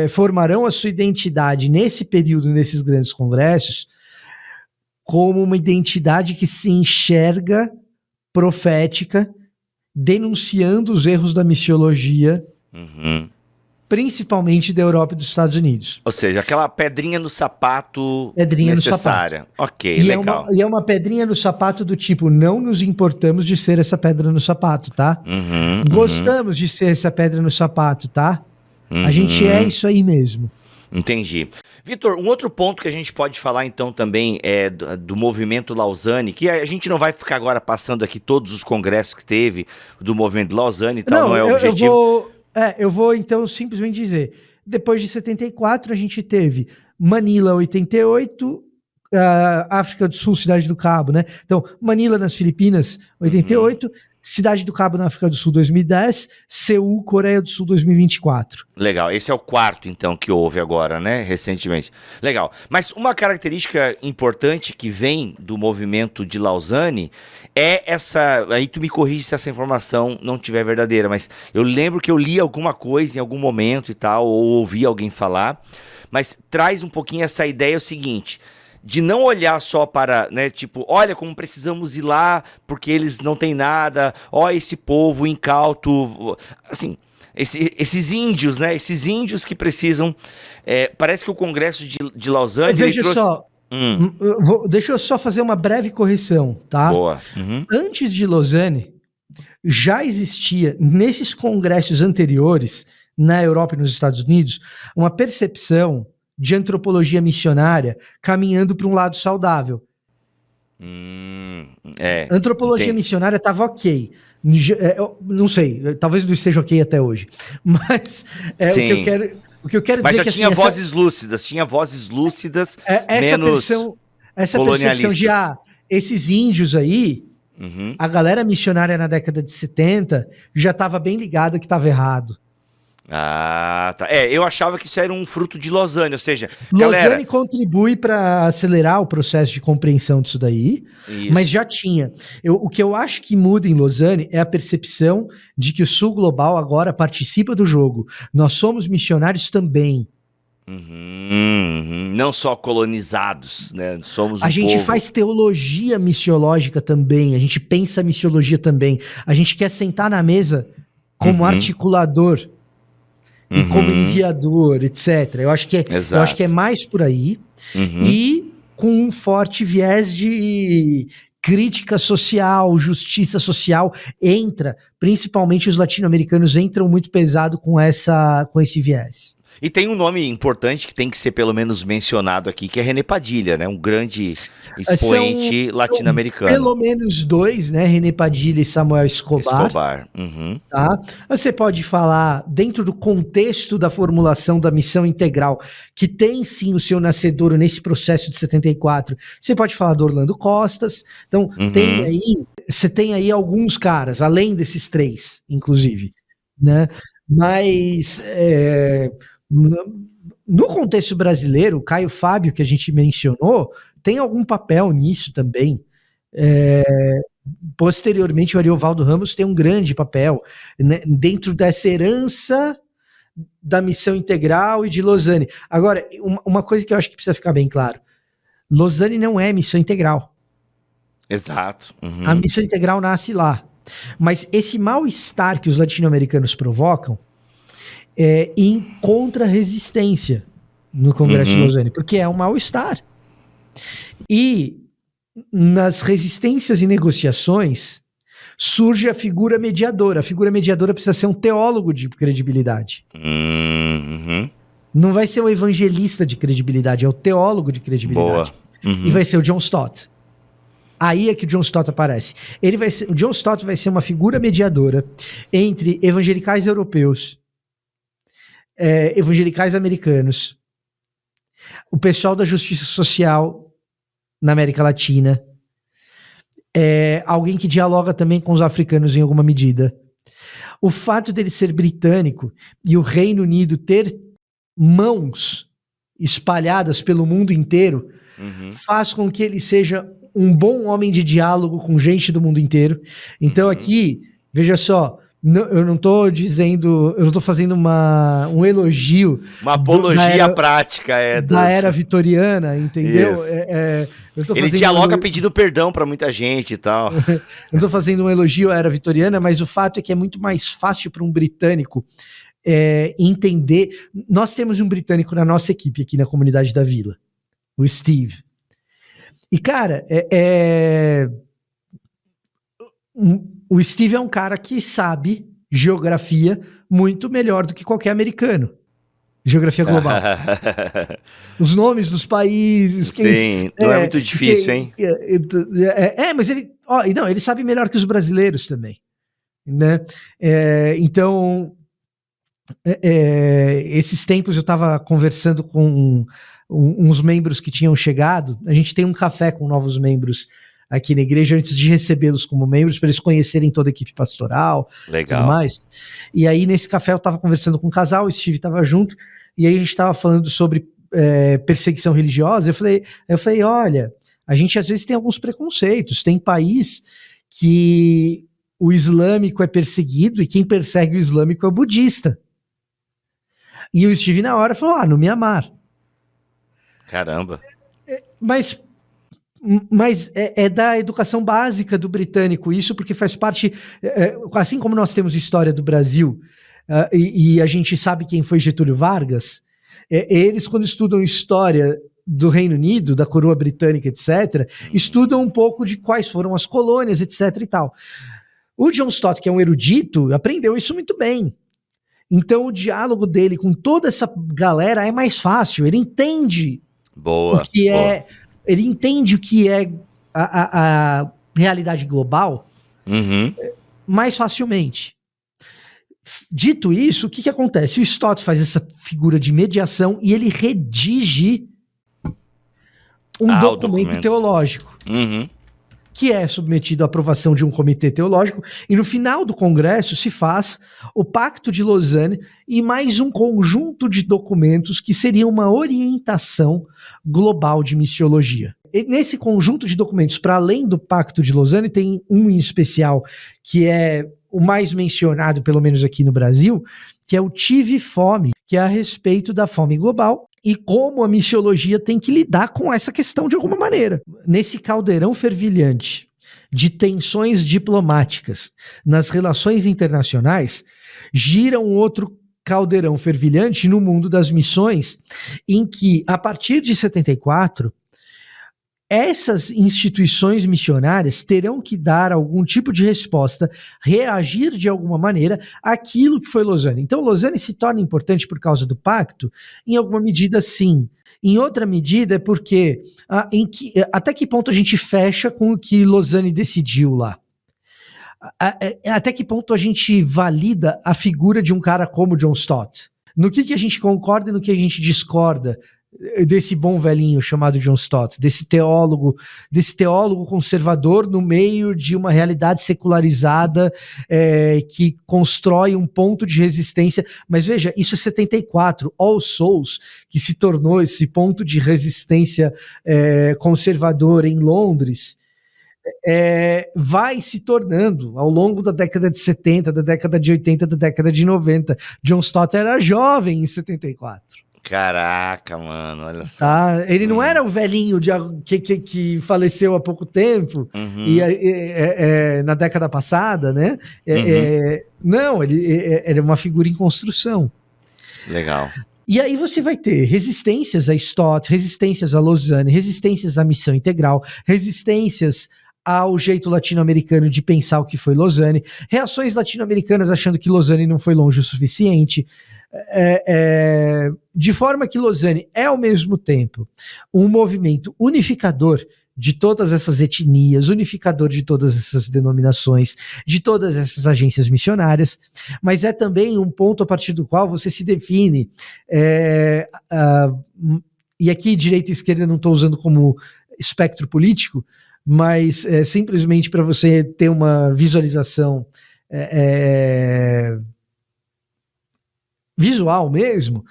formarão a sua identidade nesse período, nesses grandes congressos, como uma identidade que se enxerga profética, denunciando os erros da missiologia, principalmente da Europa e dos Estados Unidos. Ou seja, aquela pedrinha no sapato necessária. No sapato. Ok, e legal. É uma pedrinha no sapato do tipo, não nos importamos de ser essa pedra no sapato, tá? Gostamos de ser essa pedra no sapato, tá? A gente é isso aí mesmo. Entendi. Vitor, um outro ponto que a gente pode falar então também é do movimento Lausanne, que a gente não vai ficar agora passando aqui todos os congressos que teve do movimento Lausanne e tal, não é o objetivo. Eu vou então simplesmente dizer, depois de 74 a gente teve Manila 88, África do Sul, Cidade do Cabo, né? Então, Manila nas Filipinas, 88, Cidade do Cabo na África do Sul, 2010, Seul, Coreia do Sul, 2024. Legal, esse é o quarto, então, que houve agora, né, recentemente. Legal, mas uma característica importante que vem do movimento de Lausanne é essa, aí tu me corrige se essa informação não tiver verdadeira, mas eu lembro que eu li alguma coisa em algum momento e tal, ou ouvi alguém falar, mas traz um pouquinho essa ideia, é o seguinte, de não olhar só para, né, tipo, olha como precisamos ir lá, porque eles não têm nada, ó esse povo incauto, assim, esses índios, né, esses índios que precisam, parece que o Congresso de Lausanne... Veja só, deixa eu só fazer uma breve correção, tá? Boa. Antes de Lausanne, já existia, nesses congressos anteriores, na Europa e nos Estados Unidos, uma percepção de antropologia missionária caminhando para um lado saudável. Antropologia missionária estava ok. Não sei, talvez não esteja ok até hoje. Mas o que eu quero mas dizer já que tinha assim, vozes lúcidas, essa menos percepção de esses índios aí, a galera missionária na década de 70 já estava bem ligada que estava errado. Ah, tá. Eu achava que isso era um fruto de Lausanne, ou seja, Lausanne contribui para acelerar o processo de compreensão disso daí, mas já tinha. O que eu acho que muda em Lausanne é a percepção de que o Sul Global agora participa do jogo. Nós somos missionários também. Não só colonizados, né? Somos a gente povo. Faz teologia missiológica também, a gente pensa missiologia também. A gente quer sentar na mesa como articulador e como enviador, etc. Eu acho que é mais por aí. E com um forte viés de crítica social, justiça social, principalmente os latino-americanos entram muito pesado com esse viés. E tem um nome importante que tem que ser pelo menos mencionado aqui, que é René Padilha, né? Um grande expoente latino-americano. Pelo menos dois, né? René Padilha e Samuel Escobar. Tá? Você pode falar, dentro do contexto da formulação da missão integral, que tem sim o seu nascedouro nesse processo de 74, você pode falar do Orlando Costas. Então, você tem aí alguns caras, além desses três, inclusive, né? Mas... no contexto brasileiro, o Caio Fábio, que a gente mencionou, tem algum papel nisso também. Posteriormente, o Ariovaldo Ramos tem um grande papel, né, dentro dessa herança da missão integral e de Lausanne. Agora, uma coisa que eu acho que precisa ficar bem claro: Lausanne não é missão integral. Exato. A missão integral nasce lá. Mas esse mal-estar que os latino-americanos provocam encontra resistência no Congresso de Lausanne, porque é um mal-estar. E nas resistências e negociações surge a figura mediadora. A figura mediadora precisa ser um teólogo de credibilidade. Não vai ser o evangelista de credibilidade, é o teólogo de credibilidade. E vai ser o John Stott. Aí é que o John Stott aparece. O John Stott vai ser uma figura mediadora entre evangelicais europeus, evangelicais americanos, o pessoal da justiça social na América Latina, alguém que dialoga também com os africanos em alguma medida. O fato dele ser britânico e o Reino Unido ter mãos espalhadas pelo mundo inteiro faz com que ele seja um bom homem de diálogo com gente do mundo inteiro. Então aqui, veja só, eu não tô fazendo um elogio. Uma apologia prática. Da era vitoriana, entendeu? Ele dialoga pedindo perdão pra muita gente e tal. Eu tô fazendo um elogio à era vitoriana, mas o fato é que é muito mais fácil para um britânico entender. Nós temos um britânico na nossa equipe aqui na comunidade da Vila, o Steve. E, cara, o Steve é um cara que sabe geografia muito melhor do que qualquer americano. Geografia global. Os nomes dos países. Sim, não é muito difícil, hein? Mas ele sabe melhor que os brasileiros também. Né? Então, esses tempos eu estava conversando com uns membros que tinham chegado. A gente tem um café com novos membros aqui na igreja antes de recebê-los como membros, para eles conhecerem toda a equipe pastoral. Legal. Tudo mais. E aí nesse café eu estava conversando com um casal, o Steve estava junto, e aí a gente estava falando sobre perseguição religiosa. Eu falei, olha, a gente às vezes tem alguns preconceitos, tem país que o islâmico é perseguido e quem persegue o islâmico é o budista. E o Steve na hora falou, no Mianmar. Caramba. Mas é da educação básica do britânico isso, porque faz parte, assim como nós temos história do Brasil, e a gente sabe quem foi Getúlio Vargas, eles quando estudam história do Reino Unido, da coroa britânica, etc., estudam um pouco de quais foram as colônias, etc. e tal. O John Stott, que é um erudito, aprendeu isso muito bem. Então o diálogo dele com toda essa galera é mais fácil, ele entende o que é, ele entende o que é a realidade global mais facilmente. Dito isso, o que acontece? O Stott faz essa figura de mediação e ele redige um documento teológico, que é submetido à aprovação de um comitê teológico, e no final do congresso se faz o Pacto de Lausanne e mais um conjunto de documentos que seriam uma orientação global de missiologia. E nesse conjunto de documentos, para além do Pacto de Lausanne, tem um em especial que é o mais mencionado, pelo menos aqui no Brasil, que é o Tive Fome, que é a respeito da fome global e como a missiologia tem que lidar com essa questão de alguma maneira. Nesse caldeirão fervilhante de tensões diplomáticas nas relações internacionais, gira um outro caldeirão fervilhante no mundo das missões, em que, a partir de 74, essas instituições missionárias terão que dar algum tipo de resposta, reagir de alguma maneira àquilo que foi Lausanne. Então, Lausanne se torna importante por causa do pacto? Em alguma medida, sim. Em outra medida, é porque até que ponto a gente fecha com o que Lausanne decidiu lá? Até que ponto a gente valida a figura de um cara como John Stott? No que a gente concorda e no que a gente discorda desse bom velhinho chamado John Stott, desse teólogo conservador no meio de uma realidade secularizada que constrói um ponto de resistência. Mas veja, isso é 74, All Souls, que se tornou esse ponto de resistência conservador em Londres, vai se tornando ao longo da década de 70, da década de 80, da década de 90. John Stott era jovem em 74. Caraca, mano, olha só. Tá? Ele não era o velhinho que faleceu há pouco tempo, na década passada, né? Não, ele era uma figura em construção. Legal. E aí você vai ter resistências a Stott, resistências a Lausanne, resistências à missão integral, resistências ao jeito latino-americano de pensar o que foi Lausanne, reações latino-americanas achando que Lausanne não foi longe o suficiente, de forma que Lausanne é ao mesmo tempo um movimento unificador de todas essas etnias, unificador de todas essas denominações, de todas essas agências missionárias, mas é também um ponto a partir do qual você se define, e aqui direita e esquerda não estou usando como espectro político, mas simplesmente para você ter uma visualização visual mesmo,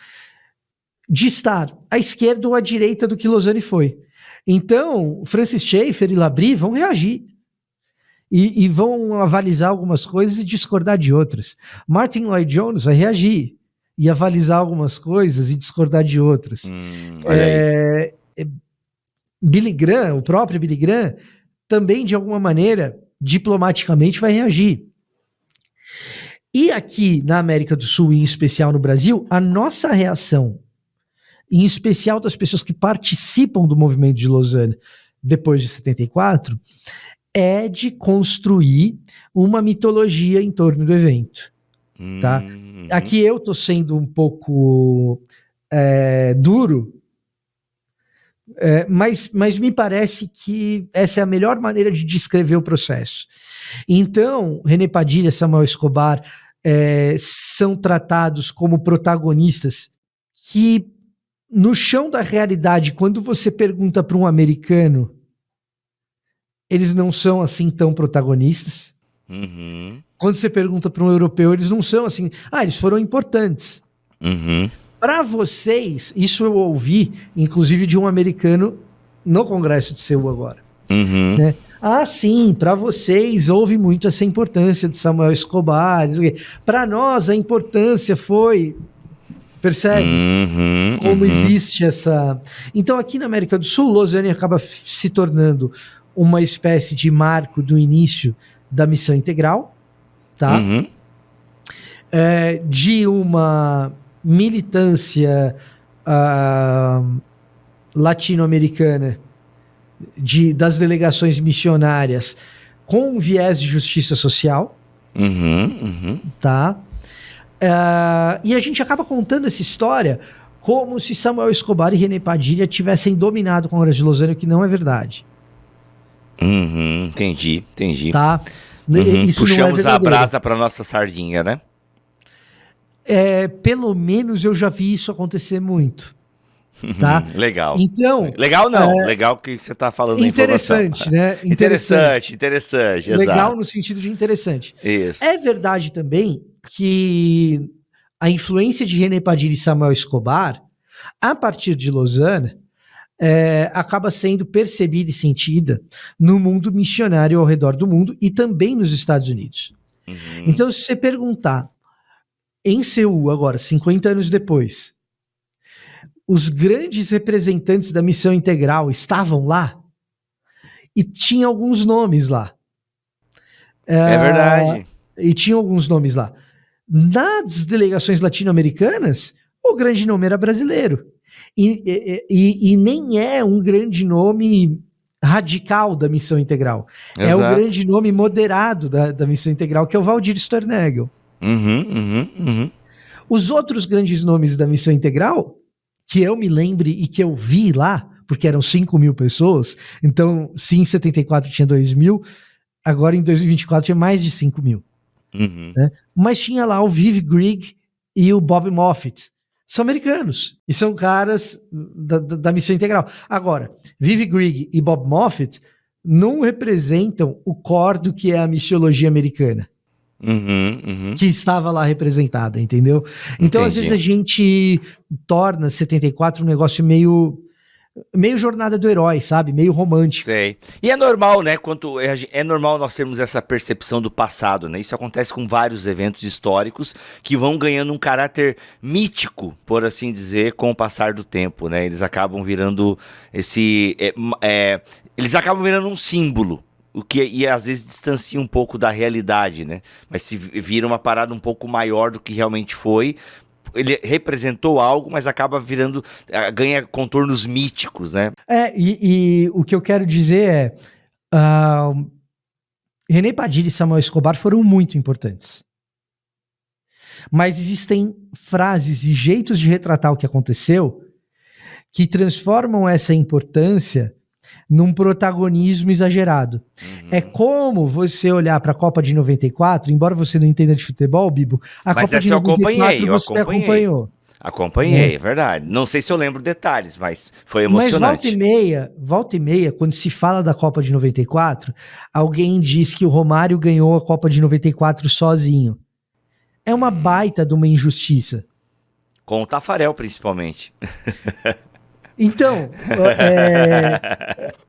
de estar à esquerda ou à direita do que Lausanne foi. Então, Francis Schaeffer e Labrie vão reagir e vão avalizar algumas coisas e discordar de outras. Martin Lloyd-Jones vai reagir e avalizar algumas coisas e discordar de outras. Billy Graham, o próprio Billy Graham, também de alguma maneira, diplomaticamente vai reagir. E aqui na América do Sul, em especial no Brasil, a nossa reação, em especial das pessoas que participam do movimento de Lausanne depois de 74, é de construir uma mitologia em torno do evento. Tá? Aqui eu tô sendo um pouco duro, mas me parece que essa é a melhor maneira de descrever o processo. Então, René Padilha, Samuel Escobar, são tratados como protagonistas que, no chão da realidade, quando você pergunta para um americano, eles não são assim tão protagonistas. Uhum. Quando você pergunta para um europeu, eles não são assim. Eles foram importantes. Uhum. Para vocês, isso eu ouvi, inclusive de um americano no Congresso de Seul agora. Uhum. Né? Sim, para vocês houve muito essa importância de Samuel Escobar. Para nós, a importância foi... Percebe? Como existe essa... Então, aqui na América do Sul, Lausanne acaba se tornando uma espécie de marco do início da missão integral, tá? Uhum. De uma militância latino-americana das delegações missionárias com um viés de justiça social, tá? E a gente acaba contando essa história como se Samuel Escobar e René Padilha tivessem dominado o Congresso de Lausanne, o que não é verdade. Entendi. Tá? Isso Puxamos não é a brasa para nossa sardinha, né? Pelo menos eu já vi isso acontecer muito. Tá? Legal. Então, legal não, legal que você está falando. Interessante, né? Interessante. Legal Exato. no sentido de interessante. Isso. É verdade também que a influência de René Padilha e Samuel Escobar, a partir de Lausanne, acaba sendo percebida e sentida no mundo missionário ao redor do mundo e também nos Estados Unidos. Então, se você perguntar em Seul, agora, 50 anos depois, os grandes representantes da missão integral estavam lá e tinha alguns nomes lá. É verdade. E tinha alguns nomes lá. Nas delegações latino-americanas, o grande nome era brasileiro. E nem é um grande nome radical da missão integral. Exato. É o grande nome moderado da missão integral, que é o Valdir Stornagel. Os outros grandes nomes da missão integral, que eu me lembre e que eu vi lá, porque eram 5.000 pessoas, então, se em 74 tinha 2.000, agora em 2024 tinha mais de 5.000. Né? Mas tinha lá o Viv Grieg e o Bob Moffat. São americanos e são caras da missão integral. Agora, Viv Grieg e Bob Moffat não representam o core do que é a missiologia americana. Que estava lá representada, entendeu? Então, às vezes a gente torna 74 um negócio meio jornada do herói, sabe? Meio romântico. Sei. E é normal, né? É normal nós termos essa percepção do passado, né? Isso acontece com vários eventos históricos que vão ganhando um caráter mítico, por assim dizer, com o passar do tempo, né? Eles acabam virando eles acabam virando um símbolo. O que às vezes distancia um pouco da realidade, né? Mas se vira uma parada um pouco maior do que realmente foi, ele representou algo, mas acaba ganha contornos míticos, né? E o que eu quero dizer René Padilha e Samuel Escobar foram muito importantes. Mas existem frases e jeitos de retratar o que aconteceu que transformam essa importância num protagonismo exagerado. É como você olhar para a Copa de 94, embora você não entenda de futebol, Bibo, Mas Copa de 94 você acompanhou. Acompanhei, é verdade. Não sei se eu lembro detalhes, mas foi emocionante. Mas volta e meia, quando se fala da Copa de 94, alguém diz que o Romário ganhou a Copa de 94 sozinho. É uma baita de uma injustiça. Com o Tafarel, principalmente. Então,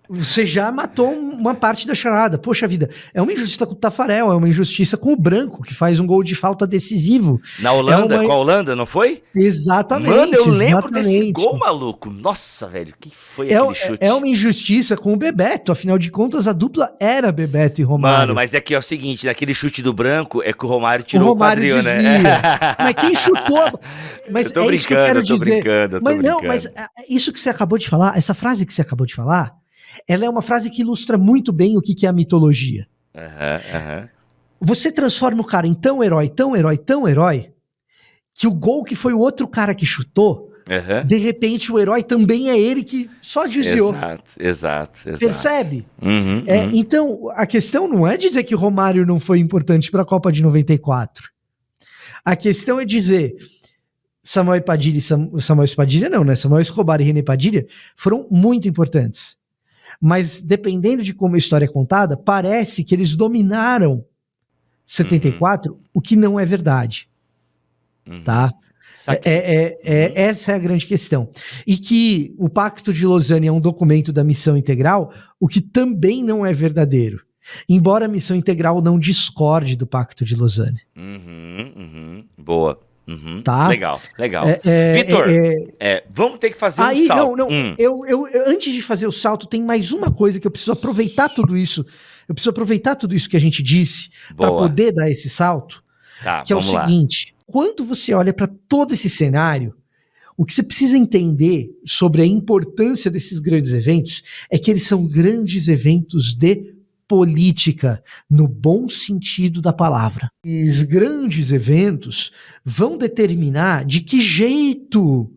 você já matou uma parte da charada. Poxa vida, é uma injustiça com o Tafarel, é uma injustiça com o Branco, que faz um gol de falta decisivo. Na Holanda, com a Holanda, não foi? Exatamente. Mano, eu lembro desse gol, maluco. Nossa, velho, que foi aquele chute? É uma injustiça com o Bebeto, afinal de contas a dupla era Bebeto e Romário. Mano, mas é que é o seguinte, naquele chute do Branco, é que o Romário tirou o quadril, desvia. Né? Mas quem chutou? Mas eu tô brincando, isso que eu quero dizer. Mas isso que você acabou de falar, essa frase que você acabou de falar, ela é uma frase que ilustra muito bem o que é a mitologia. Você transforma o cara em tão herói, que o gol que foi o outro cara que chutou, de repente o herói também é ele que só desviou. Exato. Percebe? Então, a questão não é dizer que o Romário não foi importante para a Copa de 94. A questão é dizer, Samuel Padilha e Samuel Padilha não, né? Samuel Escobar e René Padilha foram muito importantes. Mas dependendo de como a história é contada, parece que eles dominaram 74, o que não é verdade. Tá? Essa é a grande questão. E que o Pacto de Lausanne é um documento da missão integral, o que também não é verdadeiro. Embora a missão integral não discorde do Pacto de Lausanne. Boa. Tá? Legal. Vitor, vamos ter que fazer um salto. Não. Eu, antes de fazer o salto, tem mais uma coisa que eu preciso aproveitar tudo isso. Eu preciso aproveitar tudo isso que a gente disse para poder dar esse salto. Tá, que é o seguinte: quando você olha para todo esse cenário, o que você precisa entender sobre a importância desses grandes eventos é que eles são grandes eventos de política, no bom sentido da palavra. E os grandes eventos vão determinar de que jeito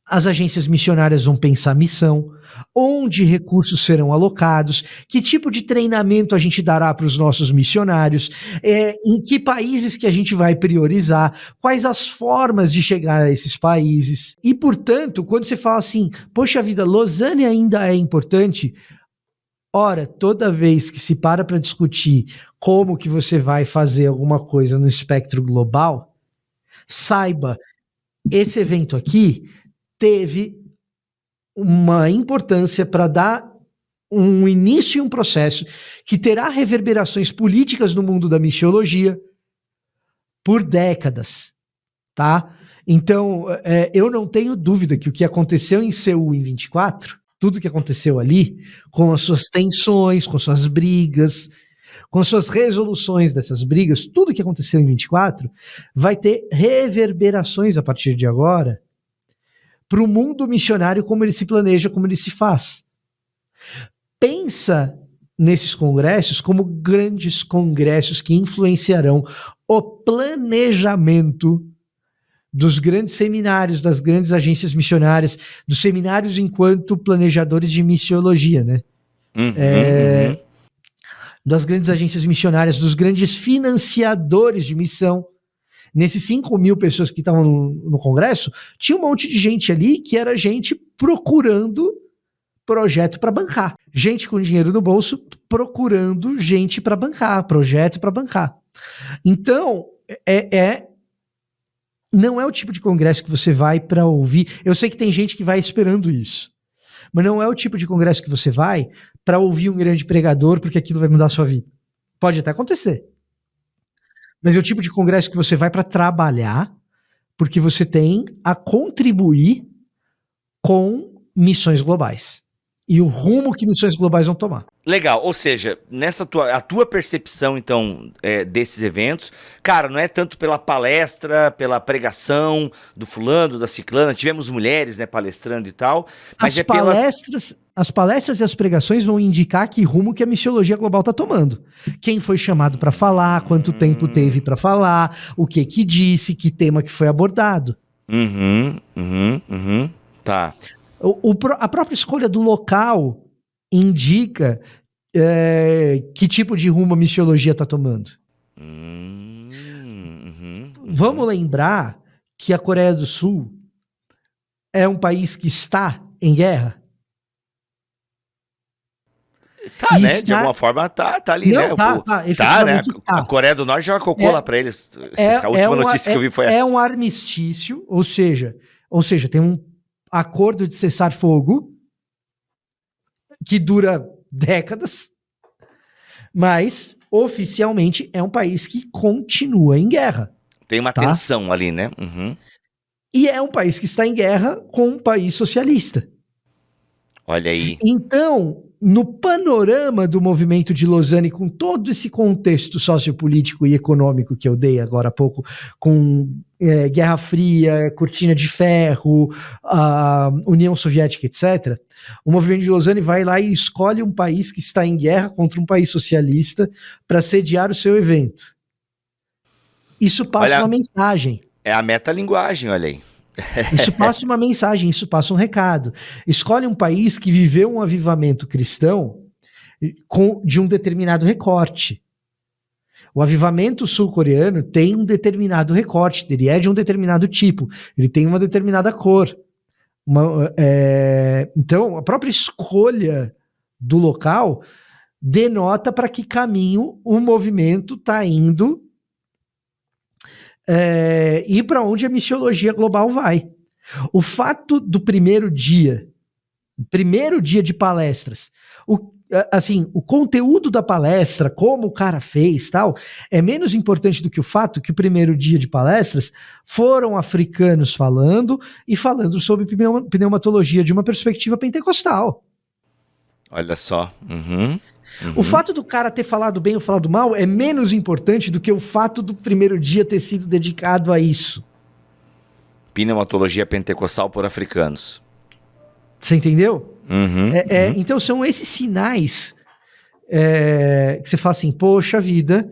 as agências missionárias vão pensar a missão, onde recursos serão alocados, que tipo de treinamento a gente dará para os nossos missionários, em que países que a gente vai priorizar, quais as formas de chegar a esses países. E, portanto, quando você fala assim, poxa vida, Lausanne ainda é importante. Ora, toda vez que se para discutir como que você vai fazer alguma coisa no espectro global, saiba, esse evento aqui teve uma importância para dar um início e um processo que terá reverberações políticas no mundo da missiologia por décadas, tá? Então, eu não tenho dúvida que o que aconteceu em Seul em 24, tudo que aconteceu ali, com as suas tensões, com suas brigas, com as suas resoluções dessas brigas, tudo que aconteceu em 24 vai ter reverberações a partir de agora para o mundo missionário, como ele se planeja, como ele se faz. Pensa nesses congressos como grandes congressos que influenciarão o planejamento dos grandes seminários, das grandes agências missionárias, dos seminários enquanto planejadores de missiologia, né? Das grandes agências missionárias, dos grandes financiadores de missão. Nesses 5.000 pessoas que estavam no congresso, tinha um monte de gente ali que era gente procurando projeto para bancar. Gente com dinheiro no bolso procurando gente para bancar, projeto para bancar. Então, não é o tipo de congresso que você vai para ouvir. Eu sei que tem gente que vai esperando isso, mas não é o tipo de congresso que você vai para ouvir um grande pregador porque aquilo vai mudar a sua vida. Pode até acontecer. Mas é o tipo de congresso que você vai para trabalhar porque você tem a contribuir com missões globais. E o rumo que missões globais vão tomar. Legal, ou seja, a tua percepção, então, desses eventos, cara, não é tanto pela palestra, pela pregação do fulano, da ciclana, tivemos mulheres, né, palestrando e tal, mas as palestras e as pregações vão indicar que rumo que a missiologia global está tomando. Quem foi chamado para falar, quanto tempo teve para falar, o que disse, que tema que foi abordado. Tá. A própria escolha do local indica que tipo de rumo a missiologia está tomando. Vamos lembrar que a Coreia do Sul é um país que está em guerra? Tá, né? De alguma forma tá ali, não, né? Efetivamente né? A Coreia do Norte já cocou lá pra eles. A última notícia que eu vi foi essa. É um armistício, ou seja, tem um acordo de cessar-fogo que dura décadas, mas oficialmente é um país que continua em guerra. Tem uma tensão ali, né? E é um país que está em guerra com um país socialista. Olha aí. Então, no panorama do movimento de Lausanne, com todo esse contexto sociopolítico e econômico que eu dei agora há pouco, com Guerra Fria, Cortina de Ferro, União Soviética, etc., o movimento de Lausanne vai lá e escolhe um país que está em guerra contra um país socialista para sediar o seu evento. Isso passa uma mensagem. É a metalinguagem, olha aí. Isso passa uma mensagem, isso passa um recado. Escolhe um país que viveu um avivamento cristão de um determinado recorte. O avivamento sul-coreano tem um determinado recorte, ele é de um determinado tipo, ele tem uma determinada cor. Então, a própria escolha do local denota para que caminho o movimento está indo e para onde a missiologia global vai. O fato do primeiro dia de palestras, o conteúdo da palestra, como o cara fez, tal, é menos importante do que o fato que o primeiro dia de palestras foram africanos falando sobre pneumatologia de uma perspectiva pentecostal. Olha só. Uhum. O fato do cara ter falado bem ou falado mal é menos importante do que o fato do primeiro dia ter sido dedicado a isso. Pneumatologia pentecostal por africanos. Você entendeu? Uhum, Então são esses sinais que você fala assim, poxa vida.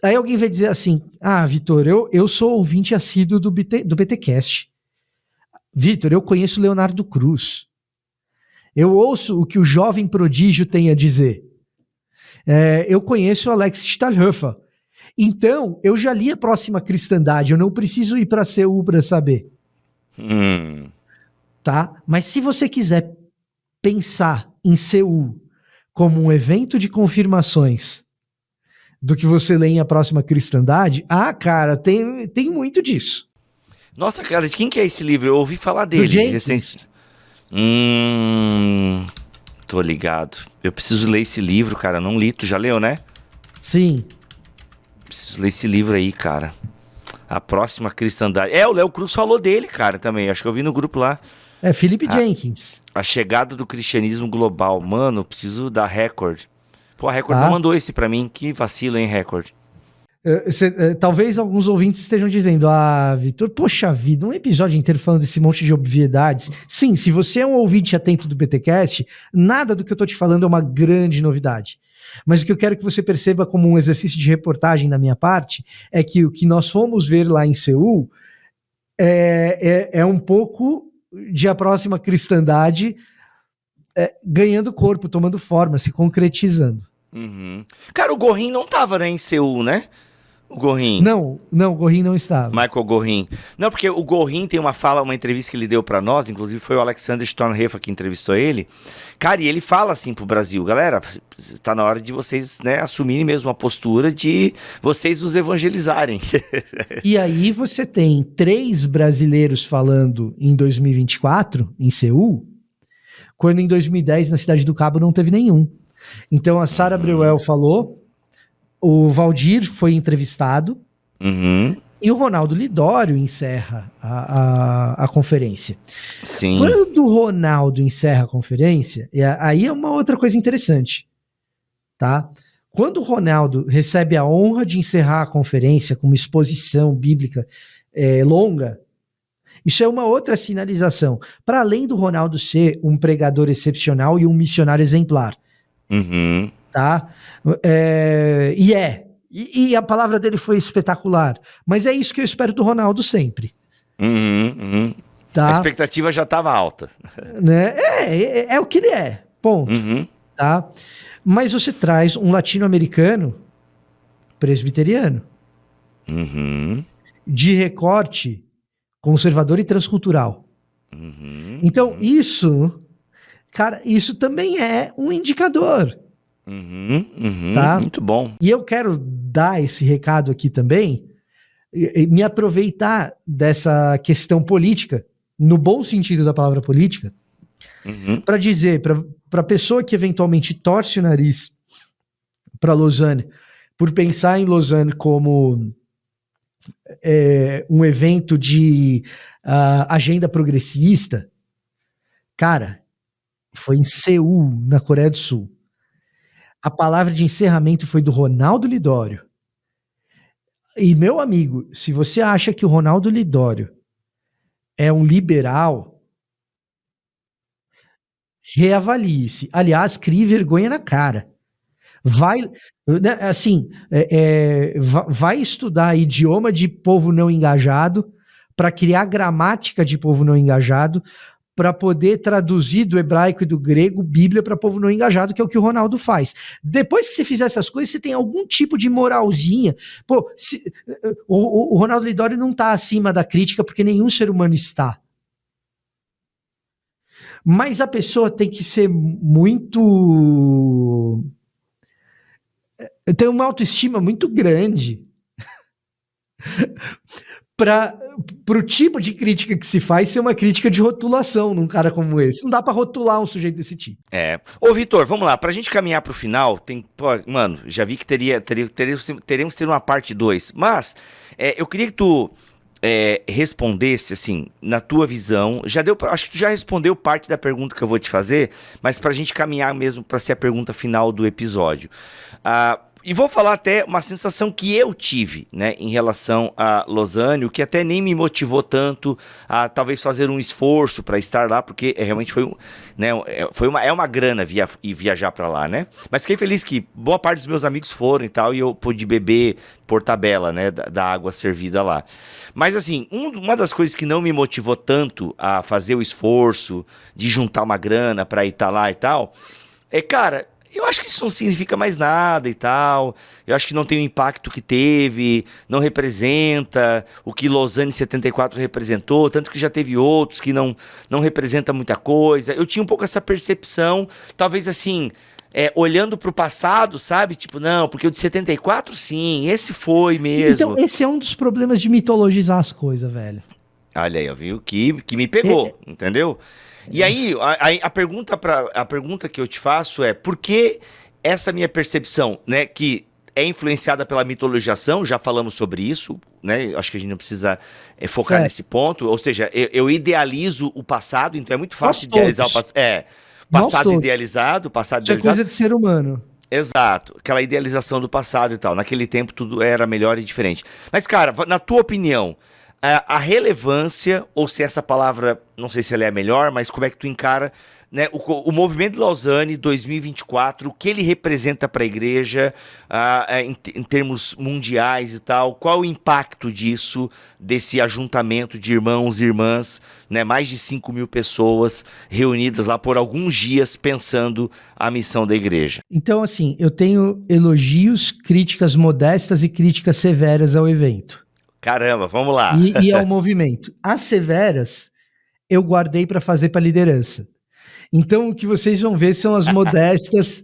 Aí alguém vai dizer assim, Vitor, eu sou ouvinte assíduo do BTcast. Vitor, eu conheço Leonardo Cruz. Eu ouço o que o jovem prodígio tem a dizer. Eu conheço o Alex Stahlhofer. Então, eu já li a Próxima Cristandade, eu não preciso ir para a CU para saber. Tá? Mas se você quiser pensar em CU como um evento de confirmações do que você lê em A Próxima Cristandade, cara, tem muito disso. Nossa, cara, de quem que é esse livro? Eu ouvi falar dele recente. Tô ligado. Eu preciso ler esse livro, cara. Não li. Tu já leu, né? Sim. Preciso ler esse livro aí, cara. A Próxima Cristandade. O Léo Cruz falou dele, cara, também. Acho que eu vi no grupo lá. Philip Jenkins. A Chegada do Cristianismo Global. Mano, preciso da Record. Pô, a Record não mandou esse pra mim. Que vacilo, hein, Record? Talvez alguns ouvintes estejam dizendo, Vitor, poxa vida, um episódio inteiro falando desse monte de obviedades. Sim, se você é um ouvinte atento do BTcast, nada do que eu tô te falando é uma grande novidade. Mas o que eu quero que você perceba como um exercício de reportagem da minha parte é que o que nós fomos ver lá em Seul é um pouco de A Próxima Cristandade ganhando corpo, tomando forma, se concretizando. Uhum. Cara, o Gorin não tava, né, em Seul, né? O Gorin. Não, o Gorin não estava. Michael Gorin. Não, porque o Gorin tem uma entrevista que ele deu pra nós, inclusive foi o Alexander Stornhofer que entrevistou ele. Cara, e ele fala assim pro Brasil, galera, tá na hora de vocês, né, assumirem mesmo a postura de vocês os evangelizarem. E aí você tem 3 brasileiros falando em 2024, em Seul, quando em 2010 na Cidade do Cabo não teve nenhum. Então a Sarah Breuel falou, o Valdir foi entrevistado e o Ronaldo Lidório encerra a conferência. Sim. Quando o Ronaldo encerra a conferência, aí é uma outra coisa interessante, tá? Quando o Ronaldo recebe a honra de encerrar a conferência com uma exposição bíblica longa, isso é uma outra sinalização. Para além do Ronaldo ser um pregador excepcional e um missionário exemplar. Tá? E a palavra dele foi espetacular. Mas é isso que eu espero do Ronaldo sempre. Tá? A expectativa já estava alta. Né? É o que ele é. Ponto. Tá? Mas você traz um latino-americano presbiteriano. De recorte conservador e transcultural. Então, isso, cara, isso também é um indicador. Tá? Muito bom. E eu quero dar esse recado aqui também, me aproveitar dessa questão política, no bom sentido da palavra política, para dizer para a pessoa que eventualmente torce o nariz para Lausanne, por pensar em Lausanne como um evento de agenda progressista, cara, foi em Seul, na Coreia do Sul. A palavra de encerramento foi do Ronaldo Lidório. E, meu amigo, se você acha que o Ronaldo Lidório é um liberal, reavalie-se. Aliás, crie vergonha na cara. Vai estudar idioma de povo não engajado para criar gramática de povo não engajado para poder traduzir do hebraico e do grego Bíblia para povo não engajado, que é o que o Ronaldo faz. Depois que você fizer essas coisas, você tem algum tipo de moralzinha. Pô, o Ronaldo Lidório não está acima da crítica, porque nenhum ser humano está. Mas a pessoa tem que ser muito... tem uma autoestima muito grande para o tipo de crítica que se faz ser uma crítica de rotulação num cara como esse. Não dá para rotular um sujeito desse tipo. Ô, Vitor, vamos lá. Pra gente caminhar pro final, mano, já vi que teríamos que ter uma parte 2. Mas eu queria que tu respondesse, assim, na tua visão. Acho que tu já respondeu parte da pergunta que eu vou te fazer, mas pra gente caminhar mesmo pra ser a pergunta final do episódio. E vou falar até uma sensação que eu tive, né, em relação a Lausanne, o que até nem me motivou tanto a talvez fazer um esforço para estar lá, porque realmente foi uma grana viajar para lá, né? Mas fiquei feliz que boa parte dos meus amigos foram e tal, e eu pude beber por tabela, né, da água servida lá. Mas assim, uma das coisas que não me motivou tanto a fazer o esforço de juntar uma grana para ir estar lá e tal, cara, eu acho que isso não significa mais nada e tal. Eu acho que não tem o impacto que teve, não representa o que Lausanne 74 representou, tanto que já teve outros que não representa muita coisa. Eu tinha um pouco essa percepção, talvez assim, olhando pro passado, sabe? Tipo, não, porque o de 74, sim, esse foi mesmo. Então, esse é um dos problemas de mitologizar as coisas, velho. Olha aí, viu? Que me pegou, entendeu? E aí, a pergunta que eu te faço é, por que essa minha percepção, né, que é influenciada pela mitologização, já falamos sobre isso, né, acho que a gente não precisa focar nesse ponto, ou seja, eu idealizo o passado, então é muito fácil idealizar o passado. Passado idealizado. Isso é coisa de ser humano. Exato, aquela idealização do passado e tal, naquele tempo tudo era melhor e diferente. Mas, cara, na tua opinião, a relevância, ou se essa palavra, não sei se ela é a melhor, mas como é que tu encara, né, o movimento de Lausanne 2024, o que ele representa para a igreja em termos mundiais e tal, qual o impacto disso, desse ajuntamento de irmãos e irmãs, né, mais de 5.000 pessoas reunidas lá por alguns dias pensando a missão da igreja? Então, assim, eu tenho elogios, críticas modestas e críticas severas ao evento. Caramba, vamos lá. E ao movimento. As severas eu guardei para fazer para liderança. Então o que vocês vão ver são as modestas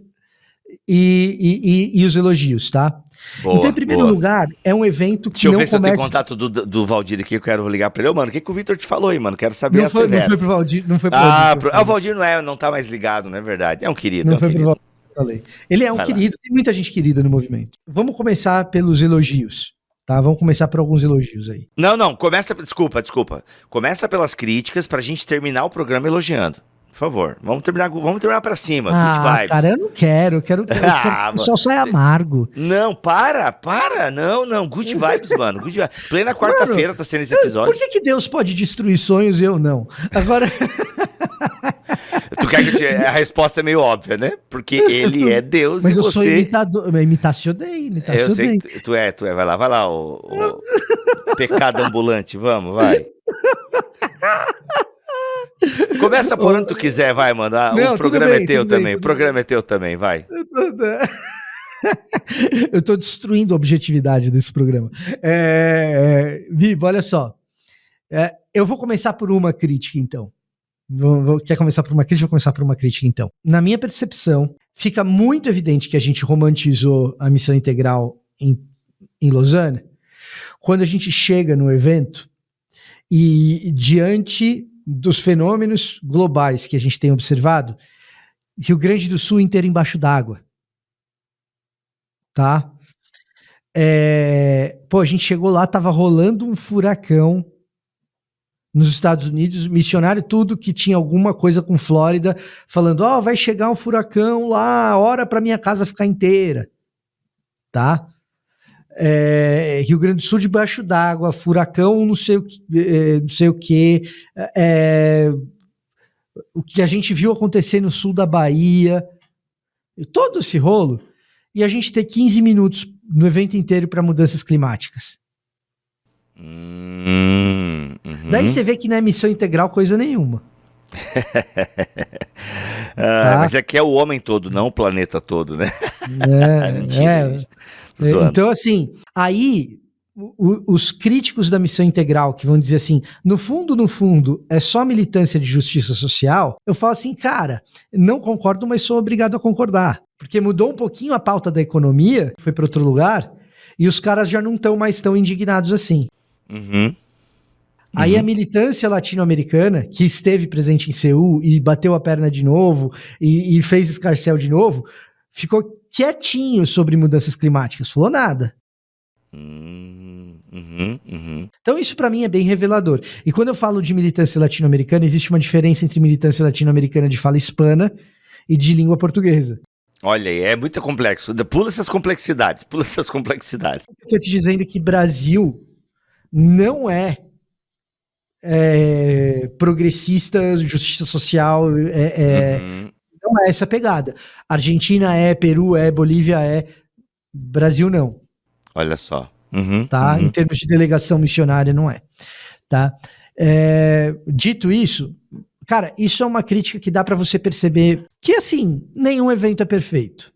e os elogios, tá? Boa, então, em primeiro lugar, é um evento que Deixa eu ver se eu tenho contato do Valdir aqui, eu quero ligar para ele. Ô, mano, o que o Vitor te falou aí, mano? Quero saber as severas. Não foi pro Valdir, não foi pro Valdir. O Valdir não tá mais ligado, não é verdade? É um querido. Não foi pro Valdir, falei. Ele é um querido, tem muita gente querida no movimento. Vamos começar pelos elogios. Tá, vamos começar por alguns elogios aí. Não, desculpa. Começa pelas críticas pra gente terminar o programa elogiando. Por favor, vamos terminar pra cima. Good vibes. Cara, eu não quero que o pessoal saia amargo. Não, para, não, good vibes, mano, good vibes. Plena quarta-feira tá sendo esse episódio. Por que Deus pode destruir sonhos e eu não? Agora... Tu quer que a resposta é meio óbvia, né? Porque ele é Deus. Mas e eu você... sou imitacionei. Eu sei que tu é. Vai lá, o pecado ambulante, vai. Começa por onde tu quiser, vai, mano. O programa é teu também. O programa é teu também, vai. Eu tô destruindo a objetividade desse programa. Vivo, olha só. Eu vou começar por uma crítica, então. Quer começar por uma crítica? Vou começar por uma crítica, então. Na minha percepção, fica muito evidente que a gente romantizou a missão integral em Lausanne quando a gente chega no evento e, diante dos fenômenos globais que a gente tem observado, Rio Grande do Sul inteiro embaixo d'água. Tá? A gente chegou lá, tava rolando um furacão nos Estados Unidos, missionário tudo que tinha alguma coisa com Flórida, falando, vai chegar um furacão lá, hora pra minha casa ficar inteira, tá? Rio Grande do Sul debaixo d'água, furacão não sei o que, o que a gente viu acontecer no sul da Bahia, todo esse rolo, e a gente ter 15 minutos no evento inteiro para mudanças climáticas. Daí você vê que não é missão integral coisa nenhuma. Tá? Mas aqui é o homem todo, não o planeta todo, né? Mentira, gente. Então, assim, aí os críticos da missão integral que vão dizer assim, no fundo, é só militância de justiça social, eu falo assim, cara, não concordo, mas sou obrigado a concordar. Porque mudou um pouquinho a pauta da economia, foi para outro lugar, e os caras já não estão mais tão indignados assim. Uhum. Aí a militância latino-americana, que esteve presente em Seul e bateu a perna de novo e fez escarcéu de novo, ficou quietinho sobre mudanças climáticas, falou nada. Então isso para mim é bem revelador. E quando eu falo de militância latino-americana, existe uma diferença entre militância latino-americana de fala hispana e de língua portuguesa. Olha aí, é muito complexo. Pula essas complexidades. Eu tô te dizendo que Brasil não é progressista, justiça social, não é essa pegada. Argentina é, Peru é, Bolívia é, Brasil não. Olha só. Tá? Em termos de delegação missionária, não é. Tá? Dito isso, cara, isso é uma crítica que dá pra você perceber que, assim, nenhum evento é perfeito.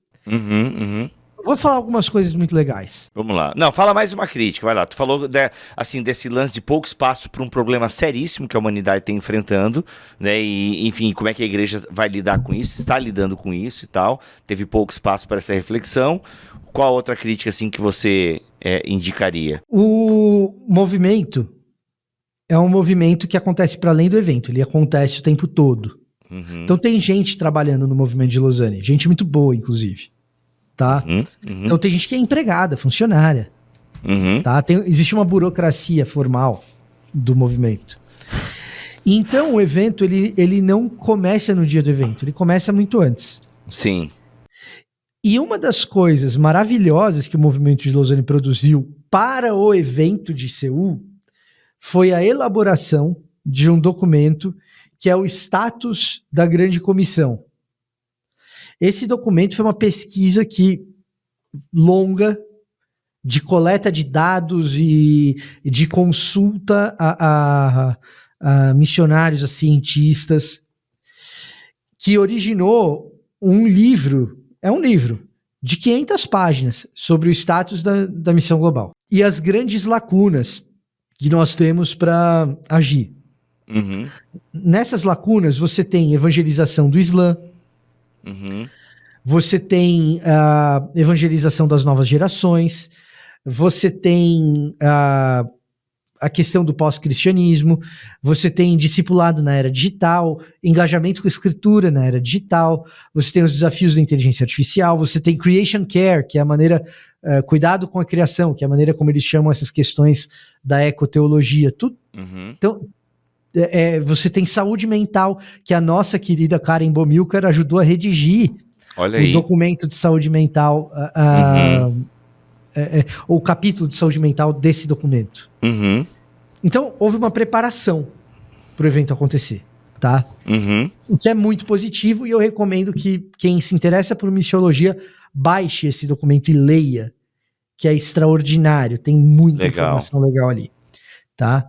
Vou falar algumas coisas muito legais. Vamos lá. Não, fala mais uma crítica, vai lá. Tu falou assim, desse lance de pouco espaço para um problema seríssimo que a humanidade está enfrentando, né? E, enfim, como é que a igreja vai lidar com isso, está lidando com isso e tal. Teve pouco espaço para essa reflexão. Qual outra crítica, assim, que você indicaria? O movimento é um movimento que acontece para além do evento, ele acontece o tempo todo. Então tem gente trabalhando no movimento de Lausanne, gente muito boa, inclusive. Tá? Então tem gente que é empregada, funcionária. Tá? Existe uma burocracia formal do movimento. Então o evento ele não começa no dia do evento, ele começa muito antes. Sim. E uma das coisas maravilhosas que o movimento de Lausanne produziu para o evento de Seul foi a elaboração de um documento que é o status da Grande Comissão. Esse documento foi uma pesquisa longa de coleta de dados e de consulta a missionários, a cientistas, que originou um livro de 500 páginas sobre o status da missão global e as grandes lacunas que nós temos para agir. Nessas lacunas você tem evangelização do Islã, você tem a evangelização das novas gerações, você tem a questão do pós-cristianismo, você tem discipulado na era digital, engajamento com a escritura na era digital, você tem os desafios da inteligência artificial, você tem creation care, que é a maneira, cuidado com a criação, que é a maneira como eles chamam essas questões da ecoteologia, tudo. Então, você tem saúde mental, que a nossa querida Karen Bomilcar ajudou a redigir. Olha aí. O documento de saúde mental, o capítulo de saúde mental desse documento. Então, houve uma preparação para o evento acontecer, tá? O que é muito positivo, e eu recomendo que quem se interessa por missiologia baixe esse documento e leia, que é extraordinário, tem muita informação legal ali, tá?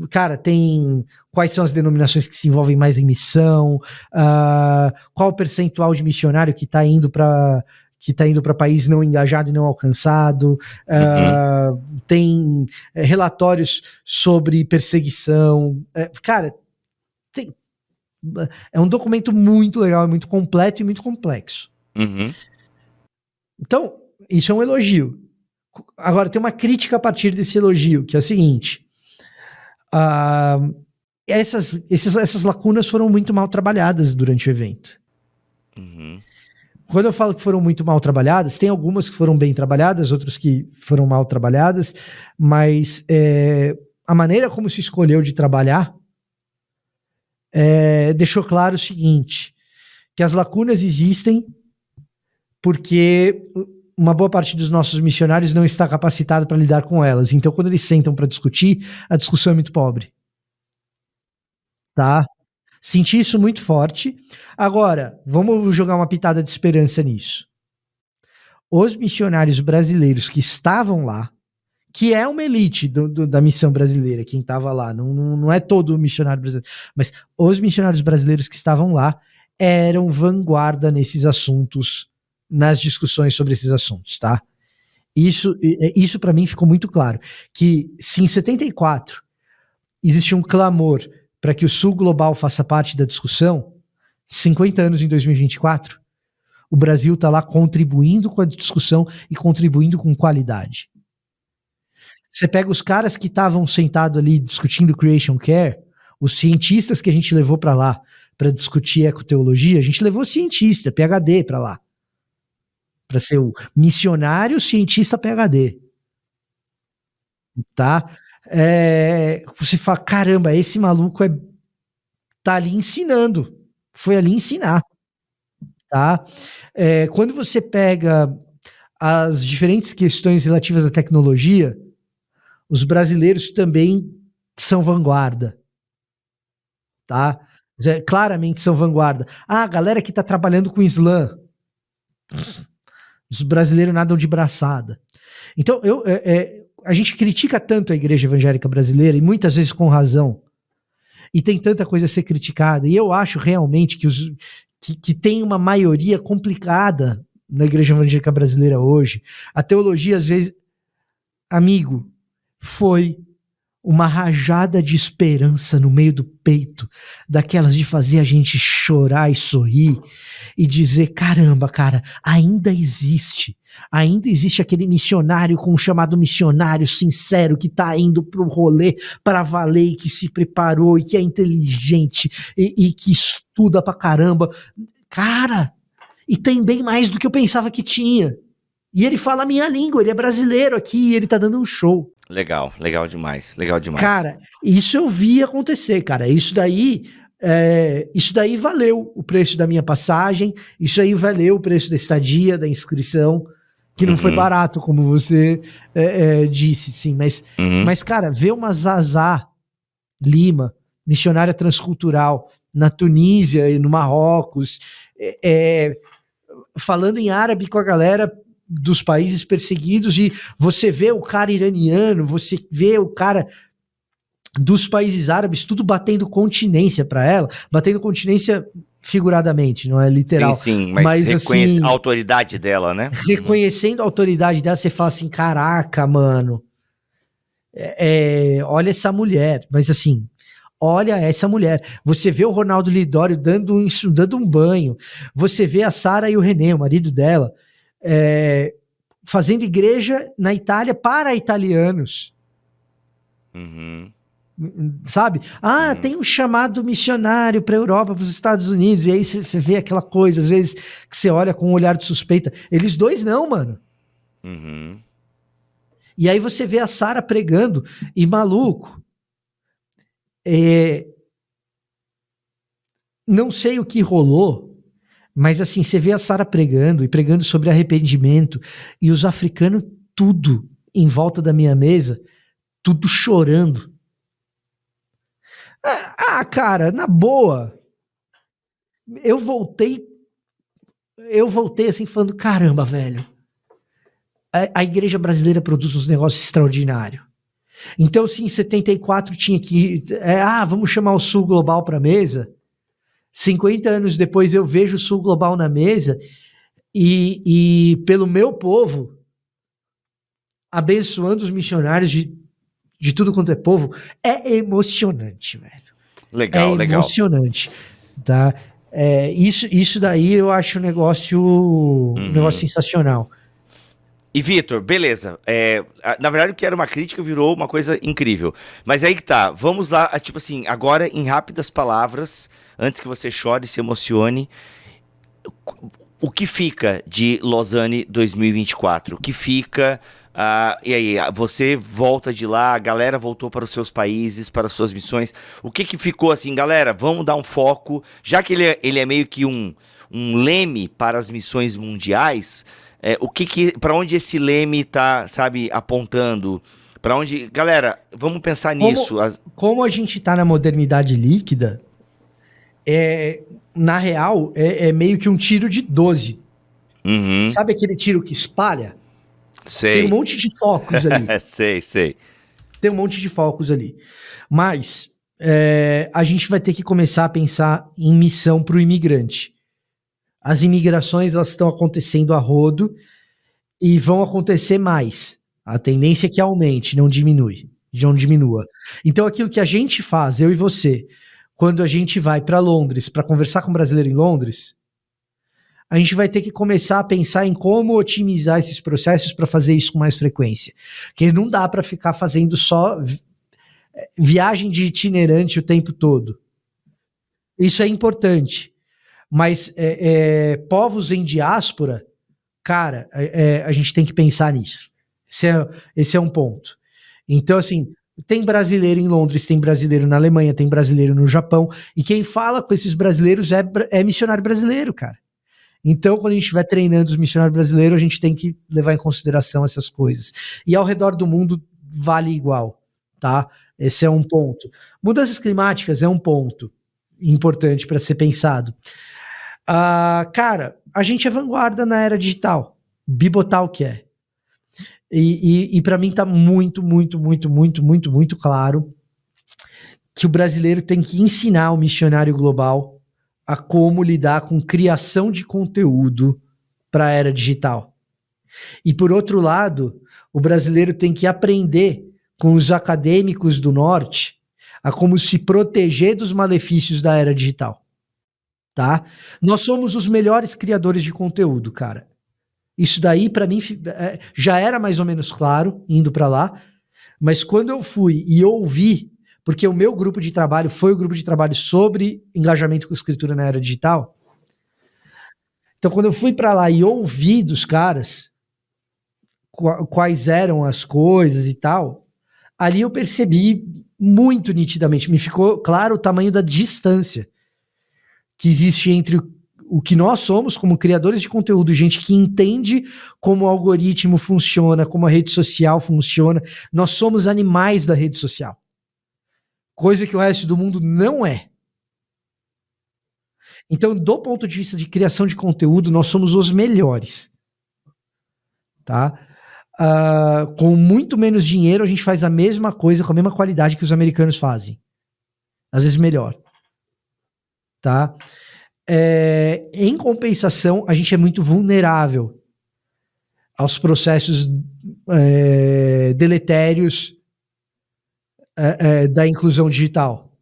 Cara, tem quais são as denominações que se envolvem mais em missão, qual o percentual de missionário que está indo para país não engajado e não alcançado, tem relatórios sobre perseguição, cara, é um documento muito legal, é muito completo e muito complexo. Então, isso é um elogio. Agora, tem uma crítica a partir desse elogio, que é a seguinte, essas lacunas foram muito mal trabalhadas durante o evento. Quando eu falo que foram muito mal trabalhadas, tem algumas que foram bem trabalhadas, outras que foram mal trabalhadas, mas a maneira como se escolheu de trabalhar deixou claro o seguinte, que as lacunas existem porque uma boa parte dos nossos missionários não está capacitado para lidar com elas. Então, quando eles sentam para discutir, a discussão é muito pobre. Tá? Senti isso muito forte. Agora, vamos jogar uma pitada de esperança nisso. Os missionários brasileiros que estavam lá, que é uma elite da missão brasileira, quem estava lá, não é todo missionário brasileiro, mas os missionários brasileiros que estavam lá eram vanguarda nesses assuntos, nas discussões sobre esses assuntos, tá? Isso para mim ficou muito claro, que se em 74 existe um clamor para que o Sul Global faça parte da discussão, 50 anos em 2024, o Brasil está lá contribuindo com a discussão e contribuindo com qualidade. Você pega os caras que estavam sentados ali discutindo Creation Care, os cientistas que a gente levou para lá para discutir ecoteologia, a gente levou cientista, PhD para lá, para ser o missionário cientista PhD, tá? Você fala, caramba, esse maluco tá ali ensinando, foi ali ensinar, tá? Quando você pega as diferentes questões relativas à tecnologia, os brasileiros também são vanguarda, tá? Claramente são vanguarda. A galera que tá trabalhando com Islã, os brasileiros nadam de braçada. Então, a gente critica tanto a igreja evangélica brasileira, e muitas vezes com razão, e tem tanta coisa a ser criticada, e eu acho realmente que tem uma maioria complicada na igreja evangélica brasileira hoje. A teologia, às vezes, amigo, foi uma rajada de esperança no meio do peito, daquelas de fazer a gente chorar e sorrir, e dizer, caramba, cara, ainda existe aquele missionário com o chamado missionário sincero, que tá indo pro rolê para valer, e que se preparou, e que é inteligente, e que estuda pra caramba, cara, e tem bem mais do que eu pensava que tinha, e ele fala a minha língua, ele é brasileiro aqui, e ele tá dando um show. Legal demais. Cara, isso eu vi acontecer, cara. Isso daí valeu o preço da minha passagem, isso aí valeu o preço da estadia, da inscrição, que não foi barato, como você disse, sim. Mas, cara, ver uma Zazá Lima, missionária transcultural, na Tunísia e no Marrocos, falando em árabe com a galera dos países perseguidos, e você vê o cara iraniano, você vê o cara dos países árabes, tudo batendo continência para ela, batendo continência figuradamente, não é literal. Sim, mas reconhece assim, a autoridade dela, né? Reconhecendo a autoridade dela, você fala assim, caraca, mano, olha essa mulher, mas assim, olha essa mulher. Você vê o Ronaldo Lidório dando um banho, você vê a Sara e o René, o marido dela, fazendo igreja na Itália para italianos. Sabe? Tem um chamado missionário para a Europa, para os Estados Unidos, e aí você vê aquela coisa, às vezes, que você olha com um olhar de suspeita. Eles dois não, mano. E aí você vê a Sara pregando, e maluco, não sei o que rolou, mas assim, você vê a Sara pregando, e pregando sobre arrependimento, e os africanos tudo em volta da minha mesa, tudo chorando. Cara, na boa, eu voltei assim falando, caramba, velho, a igreja brasileira produz uns negócios extraordinários. Então, se em 74 tinha que, vamos chamar o Sul Global pra mesa, 50 anos depois eu vejo o Sul Global na mesa, e pelo meu povo, abençoando os missionários de tudo quanto é povo, é emocionante, velho. Legal. Emocionante, tá? Isso daí eu acho um negócio sensacional. E Vitor, beleza, na verdade o que era uma crítica virou uma coisa incrível, mas aí que tá, vamos lá, tipo assim, agora em rápidas palavras, antes que você chore e se emocione, o que fica de Lausanne 2024? O que fica, e aí, você volta de lá, a galera voltou para os seus países, para as suas missões, o que ficou assim, galera, vamos dar um foco, já que ele é meio que um leme para as missões mundiais, para onde esse leme tá, sabe, apontando? Para onde, galera, vamos pensar nisso. Como a gente tá na modernidade líquida, na real, é meio que um tiro de 12. Sabe aquele tiro que espalha? Sei. Tem um monte de focos ali. Sei. Tem um monte de focos ali. Mas a gente vai ter que começar a pensar em missão para o imigrante. As imigrações, elas estão acontecendo a rodo e vão acontecer mais. A tendência é que aumente, não diminua. Então, aquilo que a gente faz, eu e você, quando a gente vai para Londres para conversar com um brasileiro em Londres, a gente vai ter que começar a pensar em como otimizar esses processos para fazer isso com mais frequência. Porque não dá para ficar fazendo só viagem de itinerante o tempo todo. Isso é importante. Mas povos em diáspora, cara, a gente tem que pensar nisso. Esse é um ponto. Então, assim, tem brasileiro em Londres, tem brasileiro na Alemanha, tem brasileiro no Japão, e quem fala com esses brasileiros é missionário brasileiro, cara. Então, quando a gente estiver treinando os missionários brasileiros, a gente tem que levar em consideração essas coisas. E ao redor do mundo vale igual, tá? Esse é um ponto. Mudanças climáticas é um ponto importante para ser pensado. Cara, a gente é vanguarda na era digital. Bibotal que é. E para mim tá muito claro que o brasileiro tem que ensinar o missionário global a como lidar com criação de conteúdo para a era digital. E por outro lado, o brasileiro tem que aprender com os acadêmicos do norte a como se proteger dos malefícios da era digital. Tá? Nós somos os melhores criadores de conteúdo, cara. Isso daí, para mim, já era mais ou menos claro, indo para lá, mas quando eu fui e ouvi, porque o meu grupo de trabalho foi o grupo de trabalho sobre engajamento com escritura na era digital, então quando eu fui para lá e ouvi dos caras quais eram as coisas e tal, ali eu percebi muito nitidamente, me ficou claro o tamanho da distância que existe entre o que nós somos como criadores de conteúdo, gente que entende como o algoritmo funciona, como a rede social funciona. Nós somos animais da rede social. Coisa que o resto do mundo não é. Então, do ponto de vista de criação de conteúdo, nós somos os melhores. Tá? Com muito menos dinheiro, a gente faz a mesma coisa, com a mesma qualidade que os americanos fazem. Às vezes melhor. Tá? Em compensação, a gente é muito vulnerável aos processos deletérios da inclusão digital.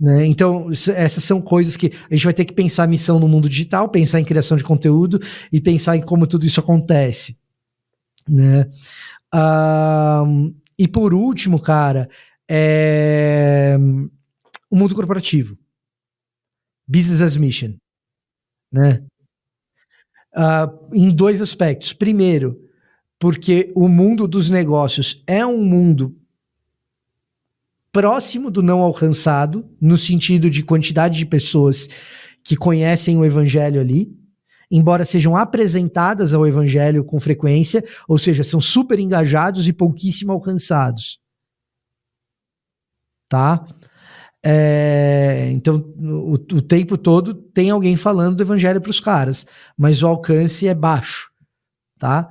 Né? Então, essas são coisas que a gente vai ter que pensar a missão no mundo digital, pensar em criação de conteúdo e pensar em como tudo isso acontece. Né? E por último, cara, o mundo corporativo. Business as mission, né? Em dois aspectos. Primeiro, porque o mundo dos negócios é um mundo próximo do não alcançado, no sentido de quantidade de pessoas que conhecem o evangelho ali, embora sejam apresentadas ao evangelho com frequência, ou seja, são super engajados e pouquíssimo alcançados. Tá? Então, o tempo todo tem alguém falando do evangelho para os caras, mas o alcance é baixo, tá?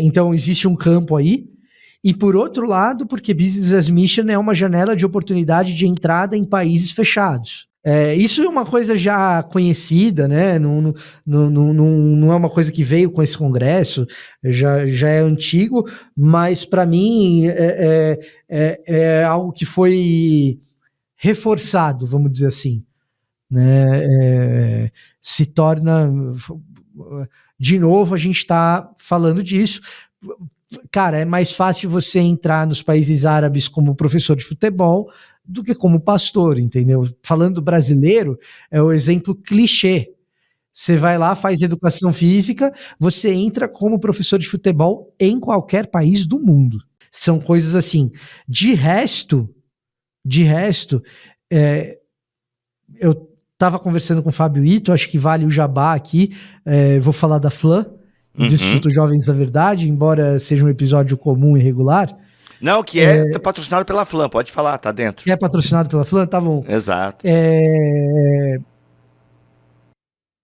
Então, existe um campo aí. E por outro lado, porque Business as Mission é uma janela de oportunidade de entrada em países fechados. Isso é uma coisa já conhecida, né? Não é uma coisa que veio com esse congresso, já é antigo, mas para mim é algo que foi reforçado, vamos dizer assim, né? Se torna, de novo, a gente está falando disso. Cara, é mais fácil você entrar nos países árabes como professor de futebol do que como pastor, entendeu? Falando do brasileiro, é o exemplo clichê. Você vai lá, faz educação física, você entra como professor de futebol em qualquer país do mundo. São coisas assim. De resto, eu estava conversando com o Fábio Ito, acho que vale o jabá aqui, vou falar da FLAM, do Instituto Jovens da Verdade, embora seja um episódio comum e regular. Não, que patrocinado pela FLAM, pode falar, tá dentro. Que é patrocinado pela FLAM, tá bom. Exato.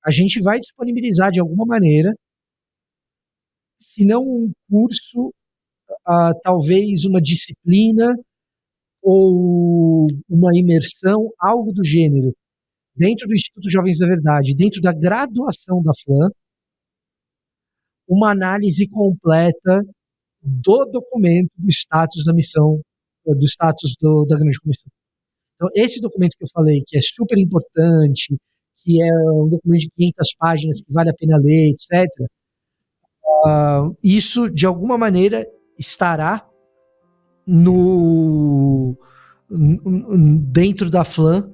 A gente vai disponibilizar de alguma maneira se não um curso, talvez uma disciplina ou uma imersão, algo do gênero, dentro do Instituto Jovens da Verdade, dentro da graduação da FLAM, uma análise completa do documento do status da missão, do status da Grande Comissão. Então, esse documento que eu falei, que é super importante, que é um documento de 500 páginas, que vale a pena ler, etc., isso, de alguma maneira, estará dentro da FLAM,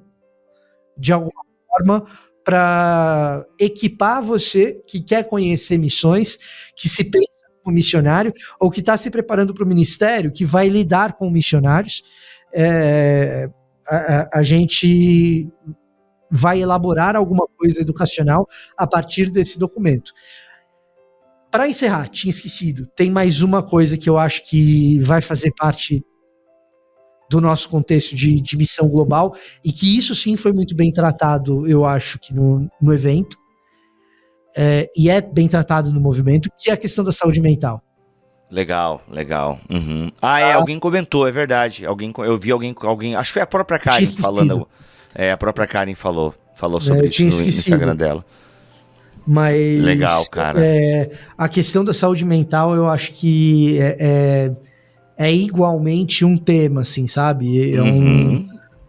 de alguma forma, para equipar você que quer conhecer missões, que se pensa como missionário, ou que está se preparando para o ministério, que vai lidar com missionários. A gente vai elaborar alguma coisa educacional a partir desse documento. Para encerrar, tinha esquecido, tem mais uma coisa que eu acho que vai fazer parte do nosso contexto de missão global, e que isso sim foi muito bem tratado, eu acho, que no evento, e é bem tratado no movimento, que é a questão da saúde mental. Legal. Uhum. Alguém comentou, é verdade. Eu vi alguém, acho que foi a própria Karen falando. A própria Karen falou sobre isso no Instagram dela. Mas legal, cara. A questão da saúde mental, eu acho que é igualmente um tema, assim, sabe?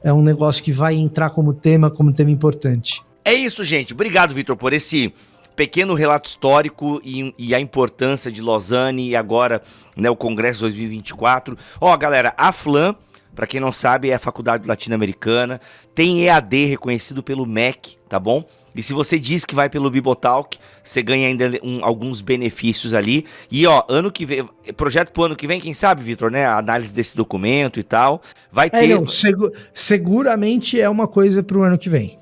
É um negócio que vai entrar como tema importante. É isso, gente. Obrigado, Vitor, por esse pequeno relato histórico e a importância de Lausanne e agora, né, o Congresso 2024. Galera, a FLAM, para quem não sabe, é a Faculdade Latino-Americana, tem EAD reconhecido pelo MEC, tá bom? E se você diz que vai pelo Bibotalk, você ganha ainda alguns benefícios ali. E ano que vem, projeto pro ano que vem, quem sabe, Vitor, né? A análise desse documento e tal. Vai ter. Seguramente é uma coisa pro ano que vem.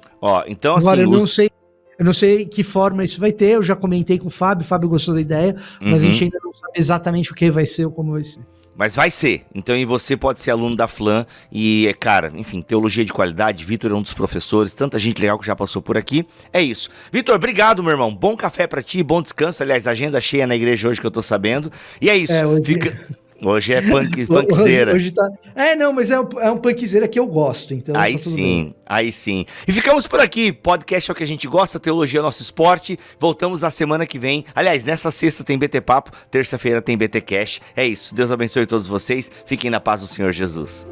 Então assim. Agora, eu não sei que forma isso vai ter. Eu já comentei com o Fábio gostou da ideia, mas a gente ainda não sabe exatamente o que vai ser ou como vai ser. Mas vai ser. Então, e você pode ser aluno da FLAM e, cara, enfim, teologia de qualidade. Vitor é um dos professores, tanta gente legal que já passou por aqui. É isso. Vitor, obrigado, meu irmão. Bom café pra ti, bom descanso. Aliás, agenda cheia na igreja hoje que eu tô sabendo. E é isso. Hoje é punkzeira. Hoje tá. Mas é um punkzeira que eu gosto, então. Aí tá tudo sim, bem. aí sim. E ficamos por aqui. Podcast é o que a gente gosta, teologia é nosso esporte. Voltamos na semana que vem. Aliás, nessa sexta tem BT Papo, terça-feira tem BT Cash. É isso. Deus abençoe todos vocês. Fiquem na paz do Senhor Jesus.